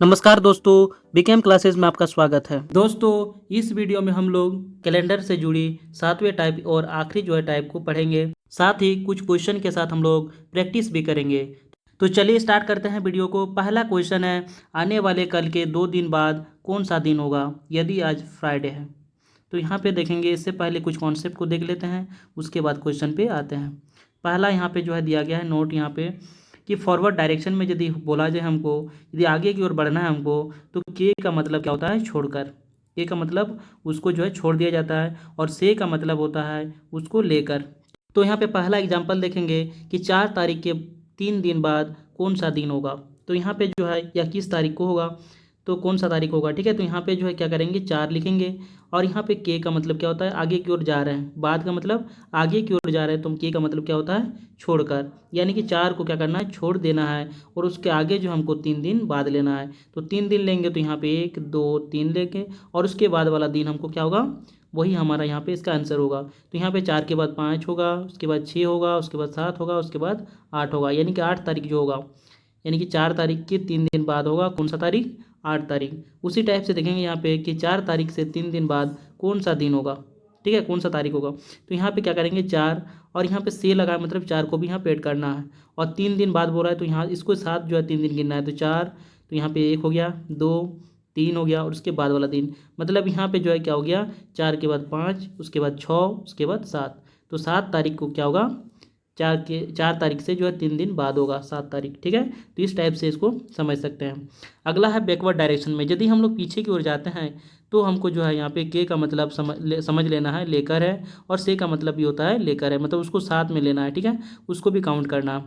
नमस्कार दोस्तों, BKM classes में आपका स्वागत है। दोस्तों, इस वीडियो में हम लोग कैलेंडर से जुड़ी 7वें टाइप और आखिरी जो है टाइप को पढ़ेंगे। साथ ही कुछ क्वेश्चन के साथ हम लोग प्रैक्टिस भी करेंगे। तो चलिए स्टार्ट करते हैं वीडियो को। पहला क्वेश्चन है, आने वाले कल के 2 दिन बाद कौन सा दिन होगा यदि आज फ्राइडे है। तो यहाँ पे देखेंगे, इससे पहले कुछ कॉन्सेप्ट को देख लेते हैं, उसके बाद क्वेश्चन पे आते हैं। पहला यहाँ पे जो है दिया गया है नोट यहाँ पे कि फॉरवर्ड डायरेक्शन में यदि बोला जाए हमको, यदि आगे की ओर बढ़ना है हमको, तो के का मतलब क्या होता है, छोड़कर। के का मतलब उसको जो है छोड़ दिया जाता है, और से का मतलब होता है उसको लेकर। तो यहाँ पे पहला एग्जाम्पल देखेंगे कि 4 तारीख के 3 दिन बाद कौन सा दिन होगा। तो यहाँ पे जो है या किस तारीख को होगा, तो कौन सा तारीख होगा, ठीक है। तो यहाँ पे जो है क्या करेंगे, 4 लिखेंगे, और यहाँ पे के का मतलब क्या होता है, आगे की ओर जा रहे हैं। बाद का मतलब आगे की ओर जा रहे हैं, तो के का मतलब क्या होता है, छोड़कर। यानी कि 4 को क्या करना है, छोड़ देना है, और उसके आगे जो हमको 3 दिन बाद लेना है। तो 3 दिन लेंगे तो यहाँ पे 1 2 3 लेंगे, और उसके बाद वाला दिन हमको क्या होगा, वही हमारा यहाँ पे इसका आंसर होगा। तो यहाँ पे 4 के बाद 5 होगा, उसके बाद 6 होगा, उसके बाद 7 होगा, उसके बाद 8 होगा। यानी कि 8 तारीख जो होगा, यानी कि 4 तारीख के 3 दिन बाद होगा कौन सा तारीख, 8 तारीख। उसी टाइप से देखेंगे यहाँ पे कि 4 तारीख से 3 दिन बाद कौन सा दिन होगा, ठीक है, कौन सा तारीख होगा। तो यहाँ पे क्या करेंगे, 4, और यहाँ पे से लगा मतलब 4 को भी यहाँ पे ऐड करना है, और 3 दिन बाद बोल रहा है तो यहाँ इसको साथ जो है 3 दिन गिनना है। तो 4, तो यहाँ पे 1 हो गया, 2 3 हो गया, और उसके बाद वाला दिन मतलब यहाँ पे जो है क्या हो गया, 4 के बाद 5, उसके बाद 6, उसके बाद 7। तो 7 तारीख को क्या होगा, 4 तारीख से जो है 3 दिन बाद होगा 7 तारीख, ठीक है। तो इस टाइप से इसको समझ सकते हैं। अगला है बैकवर्ड डायरेक्शन में। यदि हम लोग पीछे की ओर जाते हैं तो हमको जो है यहाँ पे के का मतलब समझ लेना है, लेकर है, और से का मतलब भी होता है लेकर है, मतलब उसको साथ में लेना है, ठीक है, उसको भी काउंट करना।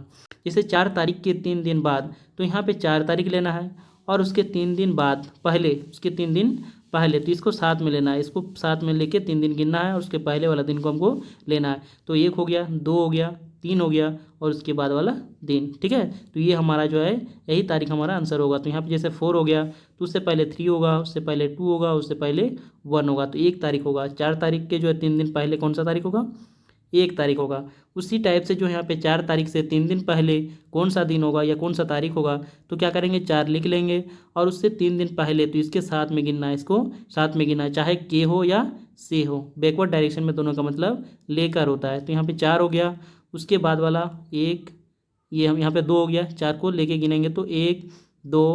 जैसे 4 तारीख के 3 दिन बाद, तो यहाँ पे 4 तारीख लेना है, और उसके 3 दिन बाद पहले, उसके 3 दिन पहले, तो इसको साथ में लेना है, इसको साथ में लेके 3 दिन गिनना है, और उसके पहले वाला दिन को हमको लेना है। तो 1 हो गया, 2 हो गया, 3 हो गया, और उसके बाद वाला दिन, ठीक है। तो ये हमारा जो है यही तारीख हमारा आंसर होगा। तो यहाँ पे जैसे 4 हो गया, तो उससे पहले 3 होगा, उससे पहले 2 होगा, उससे पहले 1 होगा, तो 1 तारीख होगा। 4 तारीख के जो है 3 दिन पहले कौन सा तारीख होगा, 1 तारीख होगा। उसी टाइप से जो यहाँ पे 4 तारीख से 3 दिन पहले कौन सा दिन होगा या कौन सा तारीख होगा, तो क्या करेंगे, 4 लिख लेंगे, और उससे 3 दिन पहले तो इसके साथ में गिनना है, इसको साथ में गिनना है, चाहे के हो या से हो। बैकवर्ड डायरेक्शन में दोनों का मतलब लेकर होता है। तो यहाँ पे 4 हो गया, उसके बाद वाला 1, ये हम यहाँ पे 2 हो गया, 4 को लेके गिनेंगे तो 1 2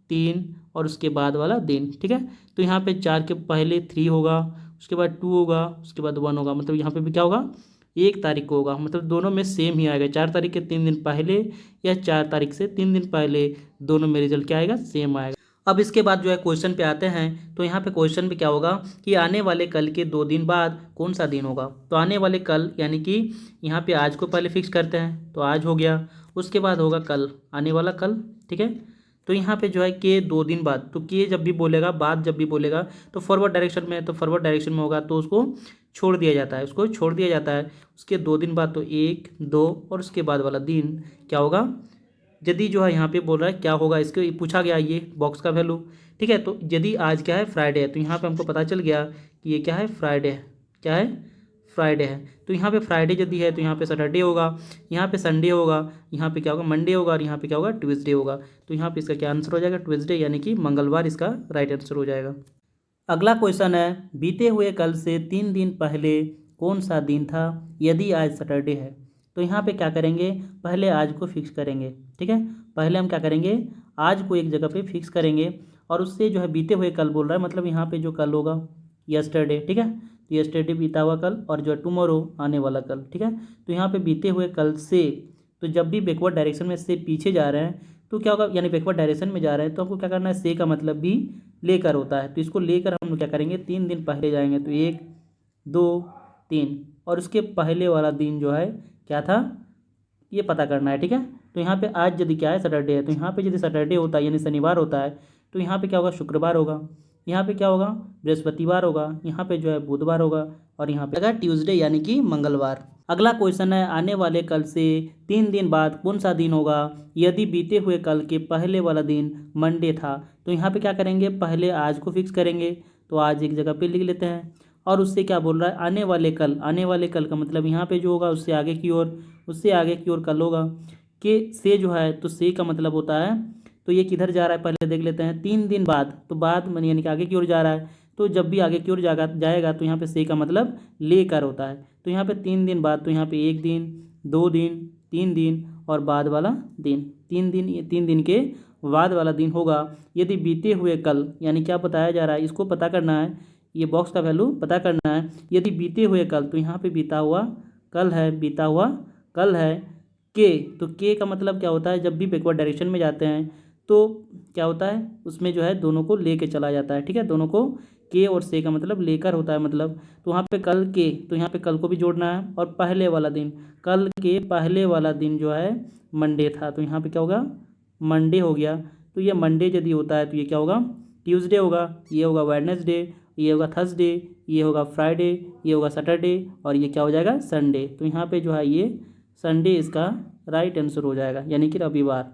3, और उसके बाद वाला दिन, ठीक है। तो यहाँ पे 4 के पहले 3 होगा, उसके बाद 2 होगा, उसके बाद 1 होगा, मतलब यहाँ पे भी क्या होगा, 1 तारीख को होगा। मतलब दोनों में सेम ही आएगा, 4 तारीख के 3 दिन पहले या 4 तारीख से 3 दिन पहले, दोनों में रिजल्ट क्या आएगा, सेम आएगा। अब इसके बाद जो है क्वेश्चन पे आते हैं। तो यहाँ पे क्वेश्चन पे क्या होगा कि आने वाले कल के 2 दिन बाद कौन सा दिन होगा। तो आने वाले कल यानी कि यहाँ पे आज को पहले फिक्स करते हैं, तो आज हो गया, उसके बाद होगा कल, आने वाला कल, ठीक है। तो यहाँ पे जो है के 2 दिन बाद, तो के जब भी बोलेगा, बाद जब भी बोलेगा, तो फॉरवर्ड डायरेक्शन में है, तो फॉरवर्ड डायरेक्शन में होगा तो उसको छोड़ दिया जाता है, उसको छोड़ दिया जाता है। उसके 2 दिन बाद तो 1 2, और उसके बाद वाला दिन क्या होगा, यदि जो है यहाँ पे बोल रहा है क्या होगा, इसके पूछा गया ये बॉक्स का वैल्यू, ठीक है। तो यदि आज क्या है, फ्राइडे है, तो यहाँ पे हमको पता चल गया कि ये क्या है, फ्राइडे है, क्या है, फ्राइडे है। तो यहाँ पे फ्राइडे यदि है तो यहाँ पे सैटरडे होगा, यहाँ पे संडे होगा, यहाँ पे क्या होगा, मंडे होगा, और यहाँ पे क्या होगा, ट्यूसडे होगा। तो यहाँ पे इसका क्या आंसर हो जाएगा, ट्यूसडे, यानी कि मंगलवार इसका राइट आंसर हो जाएगा। अगला क्वेश्चन है, बीते हुए कल से 3 दिन पहले कौन सा दिन था यदि आज सैटरडे है। तो यहाँ पे क्या करेंगे, पहले आज को फिक्स करेंगे, ठीक है। पहले हम क्या करेंगे, आज को एक जगह पे फिक्स करेंगे, और उससे जो है बीते हुए कल बोल रहा है, मतलब यहाँ पे जो कल होगा यस्टरडे, ठीक है। तो यस्टरडे बीता हुआ कल, और जो है टुमारो आने वाला कल, ठीक है। तो यहाँ पे बीते हुए कल से, तो जब भी बैकवर्ड डायरेक्शन में से पीछे जा रहे हैं तो क्या होगा, यानी बैकवर्ड डायरेक्शन में जा रहे हैं तो हमको क्या करना है, से का मतलब भी लेकर होता है। तो इसको लेकर हम लोग क्या करेंगे, 3 दिन पहले जाएंगे, तो 1 2 3, और उसके पहले वाला दिन जो है क्या था, ये पता करना है, ठीक है। तो यहाँ पे आज यदि क्या है, सैटरडे है, तो यहाँ पे यदि सैटरडे होता है यानी शनिवार होता है, तो यहाँ पे क्या होगा, शुक्रवार होगा, यहाँ पे क्या होगा, बृहस्पतिवार होगा, यहाँ पे जो है बुधवार होगा, और यहाँ पे ट्यूसडे यानी कि मंगलवार। अगला क्वेश्चन है, आने वाले कल से 3 दिन बाद कौन सा दिन होगा यदि बीते हुए कल के पहले वाला दिन मंडे था। तो यहाँ पे क्या करेंगे, पहले आज को फिक्स करेंगे, तो आज एक जगह पे लिख लेते हैं, और उससे क्या बोल रहा है, आने वाले कल, आने वाले कल का मतलब यहाँ पे जो होगा उससे आगे की ओर, उससे आगे की ओर कल होगा। के से जो है, तो से का मतलब होता है तो ये किधर जा रहा है पहले देख लेते हैं। 3 दिन बाद, तो बाद में यानी कि आगे की ओर जा रहा है। तो जब भी आगे की ओर जाएगा तो यहाँ पे से का मतलब लेकर होता है। तो यहाँ पे 3 दिन बाद, तो यहाँ पे 1 दिन, 2 दिन, 3 दिन और बाद वाला दिन। 3 दिन, ये 3 दिन के बाद वाला दिन होगा। यदि बीते हुए कल, यानी क्या बताया जा रहा है, इसको पता करना है, ये बॉक्स का वैल्यू पता करना है। यदि बीते हुए कल, तो यहाँ पे बीता हुआ कल है, बीता हुआ कल है। के, तो के का मतलब क्या होता है, जब भी बैकवर्ड डायरेक्शन में जाते हैं तो क्या होता है, उसमें जो है दोनों को लेके चला जाता है। ठीक है, दोनों को के और से का मतलब लेकर होता है मतलब। तो वहाँ पे कल के, तो यहाँ पे कल को भी जोड़ना है। और पहले वाला दिन, कल के पहले वाला दिन जो है मंडे था, तो यहाँ पे क्या होगा, मंडे हो गया। तो ये मंडे यदि होता है तो ये क्या होगा, ट्यूसडे होगा, ये होगा वेडनेसडे, ये होगा थर्सडे, ये होगा फ्राइडे, ये होगा सैटरडे और ये क्या हो जाएगा, संडे। तो यहाँ पे जो है ये संडे इसका राइट आंसर हो जाएगा, यानी कि रविवार।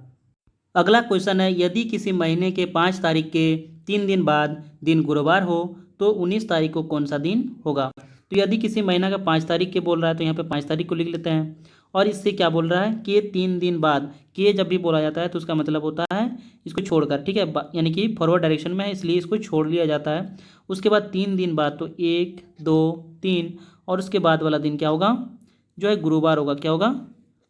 अगला क्वेश्चन है, यदि किसी महीने के 5 तारीख के 3 दिन बाद दिन गुरुवार हो तो 19 तारीख को कौन सा दिन होगा। तो यदि किसी महीना का 5 तारीख के बोल रहा है तो यहाँ पे 5 तारीख को लिख लेते हैं। और इससे क्या बोल रहा है कि 3 दिन बाद, के जब भी बोला जाता है तो उसका मतलब होता है इसको छोड़कर। ठीक है, यानी कि फॉरवर्ड डायरेक्शन में है इसलिए इसको छोड़ लिया जाता है। उसके बाद 3 दिन बाद, तो 1, 2, 3 और उसके बाद वाला दिन क्या होगा, जो है गुरुवार होगा। क्या होगा,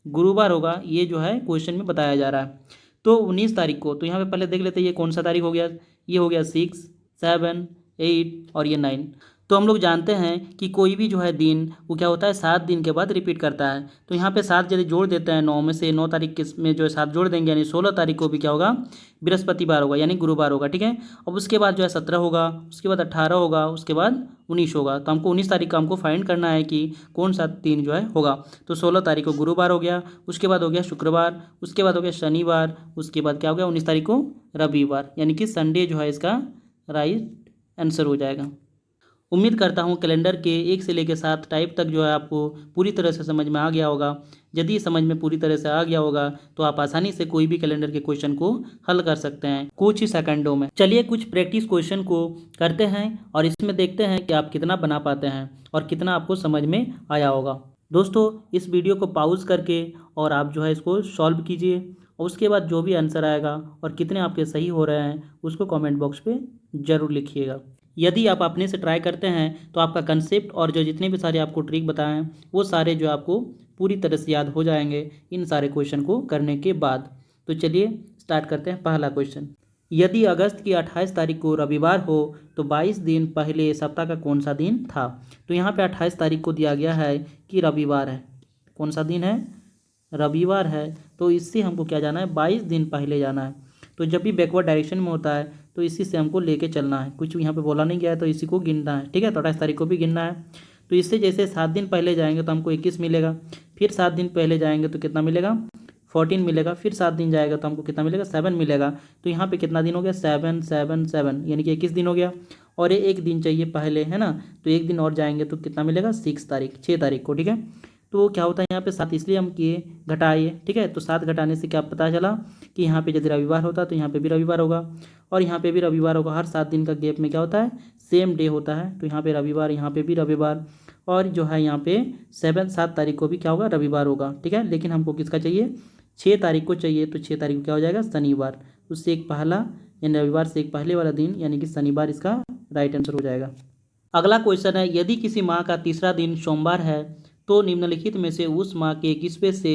गुरुवार होगा। ये जो है क्वेश्चन में बताया जा रहा है। तो 19 तारीख को, तो यहाँ पे पहले देख लेते हैं ये कौन सा तारीख हो गया, ये हो गया 6, 7, 8 और ये 9। तो हम लोग जानते हैं कि कोई भी जो है दिन वो क्या होता है 7 दिन के बाद रिपीट करता है। तो यहाँ पे 7 यदि जोड़ देते हैं 9 में से, 9 तारीख के में जो है 7 जोड़ देंगे, यानी 16 तारीख को भी क्या होगा, बृहस्पतिवार होगा, यानी गुरुवार होगा। ठीक है, अब उसके बाद जो है 17 होगा, उसके बाद 18 होगा, उसके बाद 19 होगा। तो हमको 19 तारीख का हमको फाइंड करना है कि कौन सा दिन जो है होगा। तो 16 तारीख को गुरुवार हो गया, उसके बाद हो गया शुक्रवार, उसके बाद हो गया शनिवार, उसके बाद क्या हो गया 19 तारीख को रविवार, यानी कि संडे जो है इसका राइट आंसर हो जाएगा। उम्मीद करता हूँ कैलेंडर के 1 से लेकर 7 टाइप तक जो है आपको पूरी तरह से समझ में आ गया होगा। यदि समझ में पूरी तरह से आ गया होगा तो आप आसानी से कोई भी कैलेंडर के क्वेश्चन को हल कर सकते हैं कुछ ही सेकंडों में। चलिए कुछ प्रैक्टिस क्वेश्चन को करते हैं और इसमें देखते हैं कि आप कितना बना पाते हैं और कितना आपको समझ में आया होगा। दोस्तों इस वीडियो को पॉज करके और आप जो है इसको सॉल्व कीजिए और उसके बाद जो भी आंसर आएगा और कितने आपके सही हो रहे हैं उसको कमेंट बॉक्स पे ज़रूर लिखिएगा। यदि आप अपने से ट्राई करते हैं तो आपका कंसेप्ट और जो जितने भी सारे आपको ट्रिक बताए हैं वो सारे जो आपको पूरी तरह से याद हो जाएंगे इन सारे क्वेश्चन को करने के बाद। तो चलिए स्टार्ट करते हैं। पहला क्वेश्चन, यदि अगस्त की 28 तारीख को रविवार हो तो 22 दिन पहले सप्ताह का कौन सा दिन था। तो यहाँ पे 28 तारीख को दिया गया है कि रविवार है। कौन सा दिन है, रविवार है। तो इससे हमको क्या जाना है, 22 दिन पहले जाना है। तो जब भी बैकवर्ड डायरेक्शन में होता है तो इसी से हमको लेके चलना है, कुछ यहाँ पे बोला नहीं गया है तो इसी को गिनना है। ठीक है, तो 28 तारीख को भी गिनना है। तो इससे जैसे 7 दिन पहले जाएंगे तो हमको 21 मिलेगा, फिर 7 दिन पहले जाएंगे तो कितना मिलेगा, 14 मिलेगा, फिर 7 दिन जाएगा तो हमको कितना मिलेगा, 7 मिलेगा। तो यहाँ पे कितना दिन हो गया, 7 7 7 यानी कि 21 दिन हो गया। और ये 1 दिन चाहिए पहले, है ना, तो 1 दिन और जाएंगे तो कितना मिलेगा, 6 तारीख को। ठीक है, तो क्या होता है यहाँ पे 7 इसलिए हम किए घटाइए। ठीक है, तो 7 घटाने से क्या पता चला कि यहाँ पे यदि रविवार होता तो यहाँ पे भी रविवार होगा और यहाँ पे भी रविवार होगा। हर 7 दिन का गैप में क्या होता है, सेम डे होता है। तो यहाँ पे रविवार, यहाँ पे भी रविवार और जो है यहाँ पे 7 तारीख को भी क्या होगा, रविवार होगा। ठीक है, लेकिन हमको किसका चाहिए, 6 तारीख को चाहिए। तो 6 तारीख को क्या हो जाएगा, शनिवार। उससे एक पहला यानी रविवार से एक पहले वाला दिन यानी कि शनिवार इसका राइट आंसर हो जाएगा। अगला क्वेश्चन है, यदि किसी माह का तीसरा दिन सोमवार है तो निम्नलिखित में से उस माह के 21वें से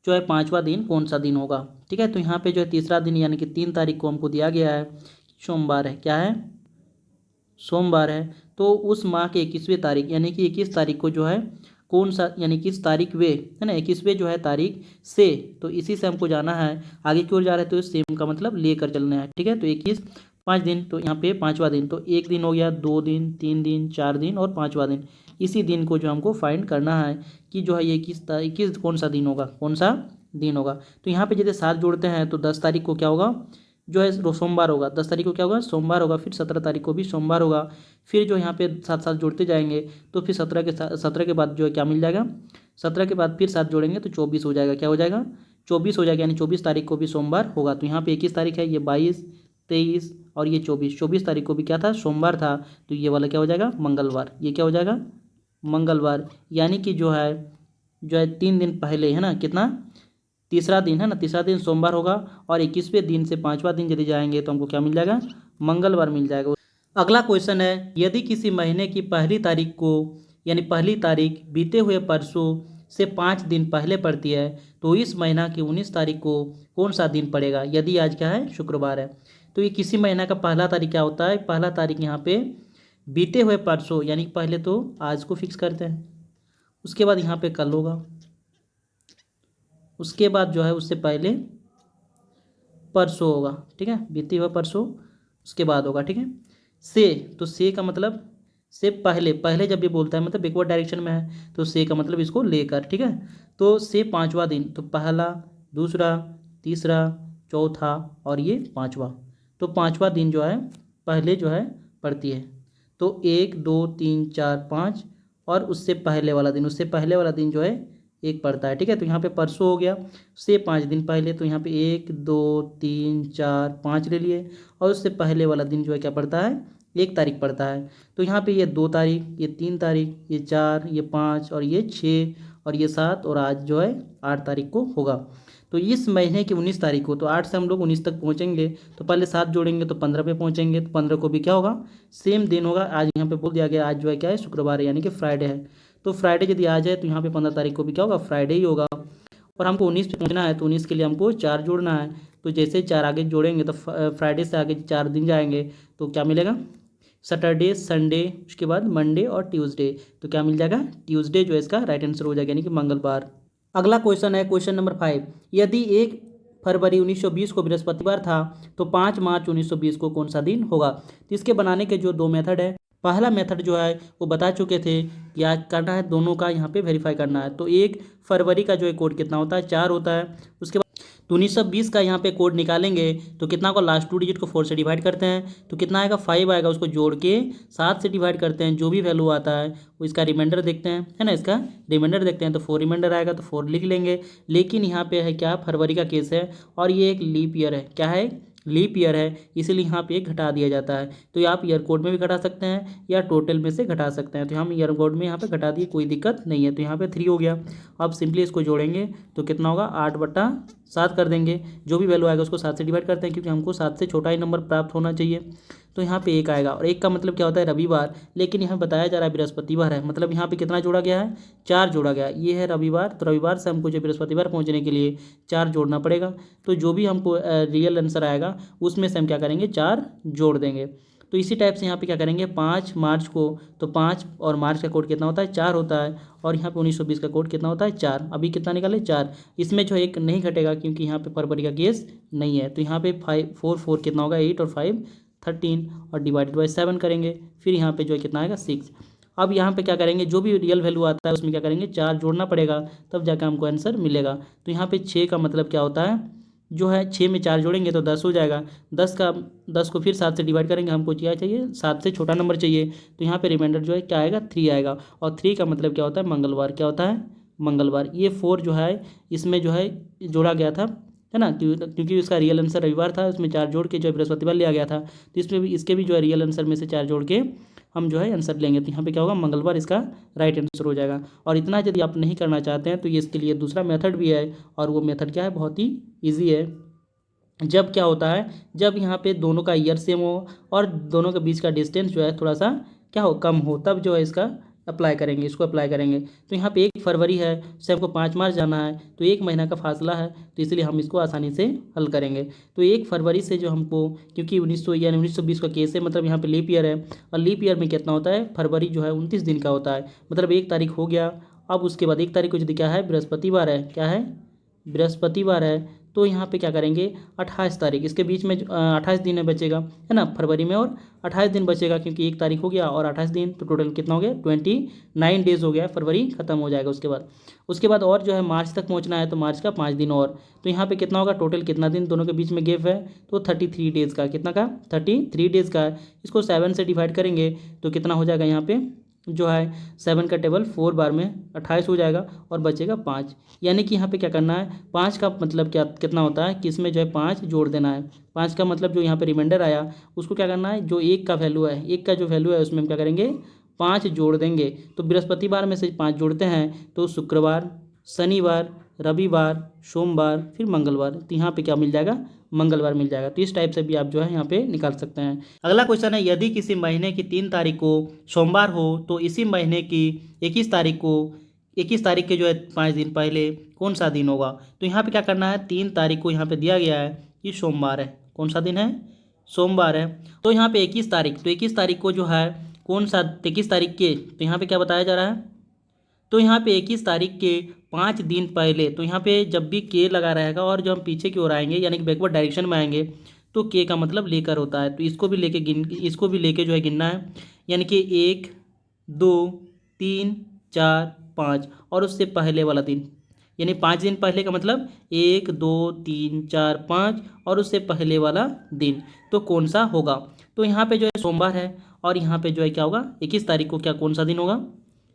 जो है 5वां दिन कौन सा दिन होगा। ठीक है, तो यहाँ पे जो है तीसरा दिन यानी कि 3 तारीख को हमको दिया गया है सोमवार है। क्या है, सोमवार है। तो उस माह के 21वें तारीख यानी कि 21 तारीख को जो है कौन सा, यानी किस तारीख वे है ना, 21वें जो है तारीख से, तो इसी से हमको जाना है आगे की ओर जा रहे हैं तो सेम का मतलब लेकर चलना है। ठीक है, तो 21 5 दिन, तो यहाँ पे 5वां दिन, तो 1 दिन हो गया, 2 दिन, 3 दिन, 4 दिन और 5वां दिन। इसी दिन को जो हमको फाइंड करना है कि जो है ये किस कौन सा दिन होगा, कौन सा दिन होगा। तो यहाँ पे यदि 7 जोड़ते हैं तो 10 तारीख को क्या होगा, जो है सोमवार होगा। 10 तारीख को क्या होगा, सोमवार होगा। फिर 17 तारीख को भी सोमवार होगा। फिर जो यहाँ पे 7 जोड़ते जाएंगे तो फिर 17 के बाद जो है क्या मिल जाएगा, 17 के बाद फिर 7 जोड़ेंगे तो 24 हो जाएगा। क्या हो जाएगा, 24 हो जाएगा, यानी 24 तारीख को भी सोमवार होगा। तो यहाँ पे 21 तारीख है, ये 22, 23 और ये 24 तारीख को भी क्या था, सोमवार था। तो ये वाला क्या हो जाएगा, मंगलवार। ये क्या हो जाएगा, मंगलवार। यानी कि जो है 3 दिन पहले, है ना, कितना तीसरा दिन है ना, तीसरा दिन सोमवार होगा और 21वें दिन से 5वां दिन यदि जाएंगे तो हमको क्या मिल जाएगा, मंगलवार मिल जाएगा। अगला क्वेश्चन है, यदि किसी महीने की पहली तारीख को यानी पहली तारीख बीते हुए परसों से 5 दिन पहले पड़ती है तो इस महीना की 19 तारीख को कौन सा दिन पड़ेगा। यदि आज क्या है, शुक्रवार है, तो ये किसी महीना का पहला तारीख क्या होता है, पहला तारीख यहाँ पे बीते हुए परसों, यानी पहले तो आज को फिक्स करते हैं, उसके बाद यहाँ पे कल होगा, उसके बाद जो है उससे पहले परसों होगा, ठीक है, बीते हुए परसों उसके बाद होगा, ठीक है। से, तो से का मतलब से पहले, पहले जब भी बोलता है मतलब बैकवर्ड डायरेक्शन में है, तो से का मतलब इसको लेकर, ठीक है। तो से 5वां दिन, तो पहला, दूसरा, तीसरा, चौथा और ये 5वां, तो 5वां दिन जो है पहले जो है पड़ती है। तो 1 2 3 4 5 और उससे पहले वाला दिन, उससे पहले वाला दिन जो है एक पड़ता है, ठीक है। तो यहाँ पे परसों हो गया, से 5 दिन पहले, तो यहाँ पे 1 2 3 4 5 ले लिए और उससे पहले वाला दिन जो है क्या पड़ता है, 1 तारीख पड़ता है। तो यहाँ पे ये 2 तारीख, ये 3 तारीख, ये 4, ये 5 और ये 6 और ये 7 और आज जो है 8 तारीख को होगा। तो इस महीने की 19 तारीख को, तो 8 से हम लोग 19 तक पहुँचेंगे, तो पहले 7 जोड़ेंगे तो 15 पे पहुँचेंगे, तो 15 को भी क्या होगा, सेम दिन होगा। आज यहाँ पे बोल दिया गया आज जो है क्या है, शुक्रवार है, यानी कि फ्राइडे है। तो फ्राइडे यदि आ जाए तो यहाँ पे 15 तारीख को भी क्या होगा, फ्राइडे ही होगा। और हमको 19 पे पहुँचना है, तो 19 के लिए हमको 4 जोड़ना है। तो जैसे 4 आगे जोड़ेंगे तो फ्राइडे से आगे 4 दिन जाएंगे तो क्या मिलेगा, सैटरडे, संडे, उसके बाद मंडे और ट्यूसडे, तो क्या मिल जाएगा, ट्यूसडे जो है इसका राइट आंसर हो जाएगा, यानी कि मंगलवार। अगला क्वेश्चन है क्वेश्चन नंबर 5, यदि 1 फरवरी 1920 को बृहस्पतिवार था तो 5 मार्च 1920 को कौन सा दिन होगा। तो इसके बनाने के जो 2 मेथड है, पहला मेथड जो है वो बता चुके थे कि आज करना है, दोनों का यहाँ पे वेरीफाई करना है। तो 1 फरवरी का जो है कोड कितना होता है, 4 होता है। उसके बाद तो 1920 का यहाँ पे कोड निकालेंगे तो कितना को, लास्ट 2 डिजिट को 4 से डिवाइड करते हैं तो कितना आएगा, 5 आएगा, उसको जोड़ के 7 से डिवाइड करते हैं, जो भी वैल्यू आता है वो इसका रिमाइंडर देखते हैं, है ना, इसका रिमाइंडर देखते हैं। तो 4 रिमाइंडर आएगा तो 4 लिख लेंगे। लेकिन यहाँ पे है क्या, फरवरी का केस है और ये एक लीप ईयर है, क्या है, लीप ईयर है, इसलिए यहाँ पे एक घटा दिया जाता है। तो आप ईयर कोड में भी घटा सकते हैं या टोटल में से घटा सकते हैं। तो हम ईयर कोड में यहाँ पे घटा दिए, कोई दिक्कत नहीं है। तो यहाँ पे 3 हो गया। अब सिंपली इसको जोड़ेंगे तो कितना होगा, 8/7 कर देंगे, जो भी वैल्यू आएगा उसको 7 से डिवाइड करते हैं, क्योंकि हमको 7 से छोटा ही नंबर प्राप्त होना चाहिए। तो यहाँ पे 1 आएगा और 1 का मतलब क्या होता है, रविवार, लेकिन यहाँ बताया जा रहा है बृहस्पतिवार है, मतलब यहाँ पे कितना जोड़ा गया है, 4 जोड़ा गया। ये है रविवार, तो रविवार से हमको जो बृहस्पतिवार पहुँचने के लिए 4 जोड़ना पड़ेगा। तो जो भी हमको रियल आंसर आएगा उसमें से हम क्या करेंगे, 4 जोड़ देंगे। तो इसी टाइप से यहाँ पे क्या करेंगे, 5 मार्च को, तो 5 और मार्च का कोड कितना होता है, 4 होता है। और यहाँ पे 1920 का कोड कितना होता है, 4। अभी कितना निकाले, 4। इसमें जो 1 नहीं घटेगा क्योंकि यहाँ पे फरवरी का केस नहीं है। तो यहाँ पे 4 कितना होगा, 8 और 5 13 और डिवाइडेड बाई 7 करेंगे। फिर यहाँ पे जो है कितना आएगा, 6। अब यहाँ पे क्या करेंगे, जो भी रियल वैल्यू आता है उसमें क्या करेंगे, 4 जोड़ना पड़ेगा, तब जाकर हमको आंसर मिलेगा। तो यहाँ पे 6 का मतलब क्या होता है, जो है 6 में 4 जोड़ेंगे तो 10 हो जाएगा। 10 को फिर 7 से डिवाइड करेंगे, हमको क्या चाहिए, 7 से छोटा नंबर चाहिए। तो यहाँ पे रिमाइंडर जो है क्या आएगा, 3 आएगा। और 3 का मतलब क्या होता है, मंगलवार, क्या होता है, मंगलवार। ये 4 जो है इसमें जो है जोड़ा गया था, है ना, क्योंकि उसका रियल आंसर रविवार था, उसमें 4 जोड़ के जो है बृहस्पतिवार लिया गया था। तो इसमें भी, इसके भी जो है रियल आंसर में से 4 जोड़ के हम जो है आंसर लेंगे। तो यहाँ पे क्या होगा, मंगलवार इसका राइट आंसर हो जाएगा। और इतना यदि आप नहीं करना चाहते हैं तो ये इसके लिए दूसरा मेथड भी है, और वो मेथड क्या है, बहुत ही ईजी है। जब क्या होता है, जब यहाँ पे दोनों का ईयर सेम हो और दोनों के बीच का डिस्टेंस जो है थोड़ा सा क्या हो, कम हो, तब जो है इसका अप्लाई करेंगे, इसको अप्लाई करेंगे। तो यहाँ पे 1 फरवरी है, से हमको 5 मार्च जाना है, तो 1 महीना का फासला है, तो इसलिए हम इसको आसानी से हल करेंगे। तो 1 फरवरी से जो हमको, क्योंकि 1920 का केस है, मतलब यहाँ पे लीप ईयर है, और लीप ईयर में कितना होता है, फरवरी जो है 29 दिन का होता है, मतलब 1 तारीख हो गया। अब उसके बाद 1 तारीख को यदि क्या है, बृहस्पतिवार है, क्या है, बृहस्पतिवार है, तो यहाँ पे क्या करेंगे, 28 तारीख, इसके बीच में 28 दिन बचेगा, है ना, फरवरी में, और 28 दिन बचेगा क्योंकि 1 तारीख हो गया और 28 दिन, तो टोटल कितना हो गया, 29 डेज हो गया, फरवरी खत्म हो जाएगा। उसके बाद और जो है मार्च तक पहुँचना है, तो मार्च का 5 दिन और, तो यहाँ पे कितना होगा, टोटल कितना दिन दोनों के बीच में गैप है, तो 33 डेज़ का, कितना का, 33 डेज़ का है। इसको 7 से डिवाइड करेंगे तो कितना हो जाएगा, यहाँ पे जो है 7 का टेबल 4 बार में 28 हो जाएगा और बचेगा 5। यानी कि यहाँ पे क्या करना है, 5 का मतलब क्या, कितना होता है कि इसमें जो है 5 जोड़ देना है। 5 का मतलब जो यहाँ पे रिमाइंडर आया उसको क्या करना है, जो 1 का वैल्यू है, 1 का जो वैल्यू है उसमें हम क्या करेंगे, 5 जोड़ देंगे। तो बृहस्पतिवार में से 5 जोड़ते हैं तो शुक्रवार, शनिवार, रविवार, सोमवार, फिर मंगलवार। तो यहाँ पे क्या मिल जाएगा, मंगलवार मिल जाएगा। तो इस टाइप से भी आप जो है यहाँ पे निकाल सकते हैं। अगला क्वेश्चन है, यदि किसी महीने की 3 तारीख को सोमवार हो तो इसी महीने की 21 तारीख के जो है 5 दिन पहले कौन सा दिन होगा। तो यहाँ पे क्या करना है, 3 तारीख को यहाँ पे दिया गया है कि सोमवार है। कौन सा दिन है, सोमवार है। तो यहाँ पे 21 तारीख, तो 21 तारीख को जो है कौन सा, 21 तारीख के, तो यहाँ पे क्या बताया जा रहा है, तो यहाँ पे 21 तारीख के 5 दिन पहले, तो यहाँ पे जब भी के लगा रहेगा और जब हम पीछे की ओर आएंगे यानी कि बैकवर्ड डायरेक्शन में आएंगे तो के का मतलब लेकर होता है। तो इसको भी लेके जो है गिनना है, यानी कि 1 2 3 4 5 और उससे पहले वाला दिन, यानी 5 दिन पहले का मतलब 1 2 3 4 5 और उससे पहले वाला दिन तो कौन सा होगा। तो यहाँ पे जो है सोमवार है और यहाँ पे जो है क्या होगा, 21 तारीख को क्या कौन सा दिन होगा,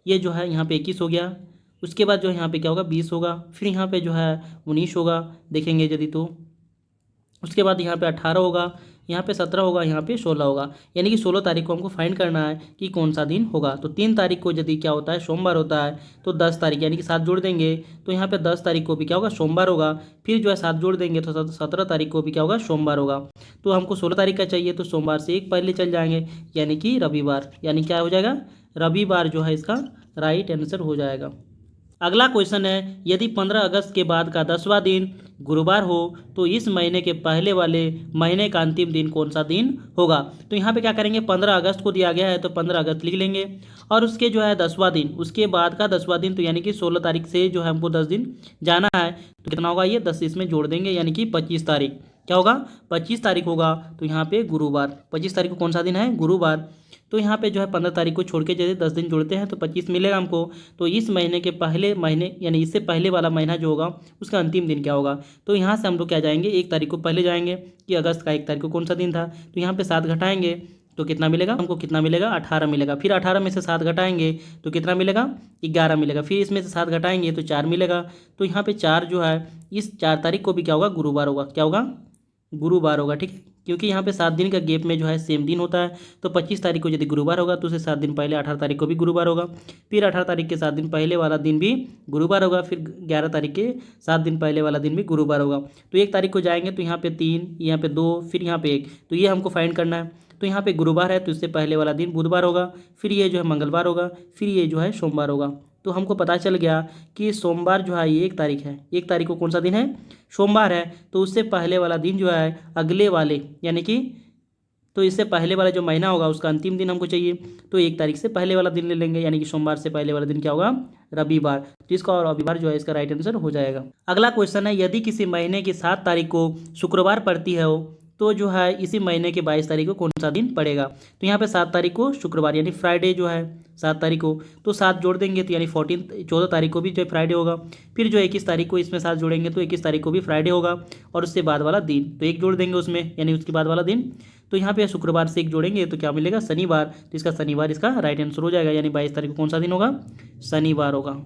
ये जो है यहाँ पे 21 हो गया। उसके बाद जो है यहाँ पे क्या होगा, 20 होगा। फिर यहाँ पे जो है 19 होगा, देखेंगे यदि तो। उसके बाद यहाँ पे 18 होगा, यहाँ पे 17 होगा, यहाँ पे 16 होगा। यानी कि 16 तारीख को हमको फाइंड करना है कि कौन सा दिन होगा। तो 3 तारीख को यदि क्या होता है, सोमवार होता है, तो 10 तारीख यानी कि 7 जोड़ देंगे तो यहाँ पे 10 तारीख को भी क्या होगा, सोमवार होगा। फिर जो है 7 जोड़ देंगे तो 17 तारीख को भी क्या होगा, सोमवार होगा। तो हमको 16 तारीख का चाहिए तो सोमवार से एक पहले चल जाएंगे यानी कि रविवार, यानी क्या हो जाएगा, रविवार जो है इसका राइट आंसर हो जाएगा। अगला क्वेश्चन है, यदि 15 अगस्त के बाद का 10वां दिन गुरुवार हो तो इस महीने के पहले वाले महीने का अंतिम दिन कौन सा दिन होगा। तो यहाँ पे क्या करेंगे, 15 अगस्त को दिया गया है तो 15 अगस्त लिख लेंगे और उसके जो है 10वां दिन, उसके बाद का 10वां दिन, तो यानी कि 16 तारीख से जो है हमको 10 दिन जाना है तो कितना होगा, ये 10 इसमें जोड़ देंगे यानी कि 25 तारीख। क्या होगा, 25 तारीख होगा। तो यहाँ पे गुरुवार, 25 तारीख को कौन सा दिन है, गुरुवार। तो यहाँ पे जो है 15 तारीख को छोड़ के जैसे 10 दिन जोड़ते हैं तो 25 मिलेगा हमको। तो इस महीने के पहले महीने यानी इससे पहले वाला महीना जो होगा उसका अंतिम दिन क्या होगा। तो यहाँ से हम लोग क्या जाएंगे, 1 तारीख को पहले जाएंगे कि अगस्त का 1 तारीख को कौन सा दिन था। तो यहाँ पे 7 घटाएंगे तो कितना मिलेगा हमको, कितना मिलेगा, 18 मिलेगा। फिर 18 में से 7 घटाएंगे तो कितना मिलेगा, 11 मिलेगा। फिर इसमें से 7 घटाएंगे तो 4 मिलेगा। तो यहाँ पे 4 जो है इस 4 तारीख को भी क्या होगा, गुरुवार होगा। क्या होगा, गुरुवार होगा, ठीक है। क्योंकि यहाँ पे 7 दिन का गैप में जो है सेम दिन होता है। तो 25 तारीख को यदि गुरुवार होगा तो उसे 7 दिन पहले 18 तारीख को भी गुरुवार होगा। फिर 18 तारीख के 7 दिन पहले वाला दिन भी गुरुवार होगा। फिर 11 तारीख के 7 दिन पहले वाला दिन भी गुरुवार होगा। तो 1 तारीख को जाएंगे तो यहाँ पे 3, यहाँ पे 2, फिर यहाँ पे 1, तो ये हमको फाइंड करना है। तो यहाँ पे गुरुवार है तो इससे पहले वाला दिन बुधवार होगा। फिर ये जो है मंगलवार होगा। फिर ये जो है सोमवार होगा। तो हमको पता चल गया कि सोमवार जो है ये 1 तारीख है। 1 तारीख को कौन सा दिन है, सोमवार है। तो उससे पहले वाला दिन जो है अगले वाले यानी कि, तो इससे पहले वाला जो महीना होगा उसका अंतिम दिन हमको चाहिए। तो 1 तारीख से पहले वाला दिन ले लेंगे यानी कि सोमवार से पहले वाला दिन क्या होगा, रविवार। तो इसका और रविवार जो है इसका राइट आंसर हो जाएगा। अगला क्वेश्चन है, यदि किसी महीने की 7 तारीख को शुक्रवार पड़ती है तो जो है इसी महीने के 22 तारीख को कौन सा दिन पड़ेगा। तो यहाँ पे 7 तारीख को शुक्रवार यानी फ्राइडे जो है 7 तारीख को, तो 7 जोड़ देंगे तो यानी 14 तारीख को भी जो फ्राइडे होगा। फिर जो 21 तारीख को इसमें 7 जोड़ेंगे तो 21 तारीख को भी फ्राइडे होगा। और उससे बाद वाला दिन तो 1 जोड़ देंगे उसमें यानी उसके बाद वाला दिन। तो यहाँ पे शुक्रवार से 1 जोड़ेंगे तो क्या मिलेगा, शनिवार। तो इसका शनिवार इसका राइट आंसर हो जाएगा यानी 22 तारीख को कौन सा दिन होगा, शनिवार होगा।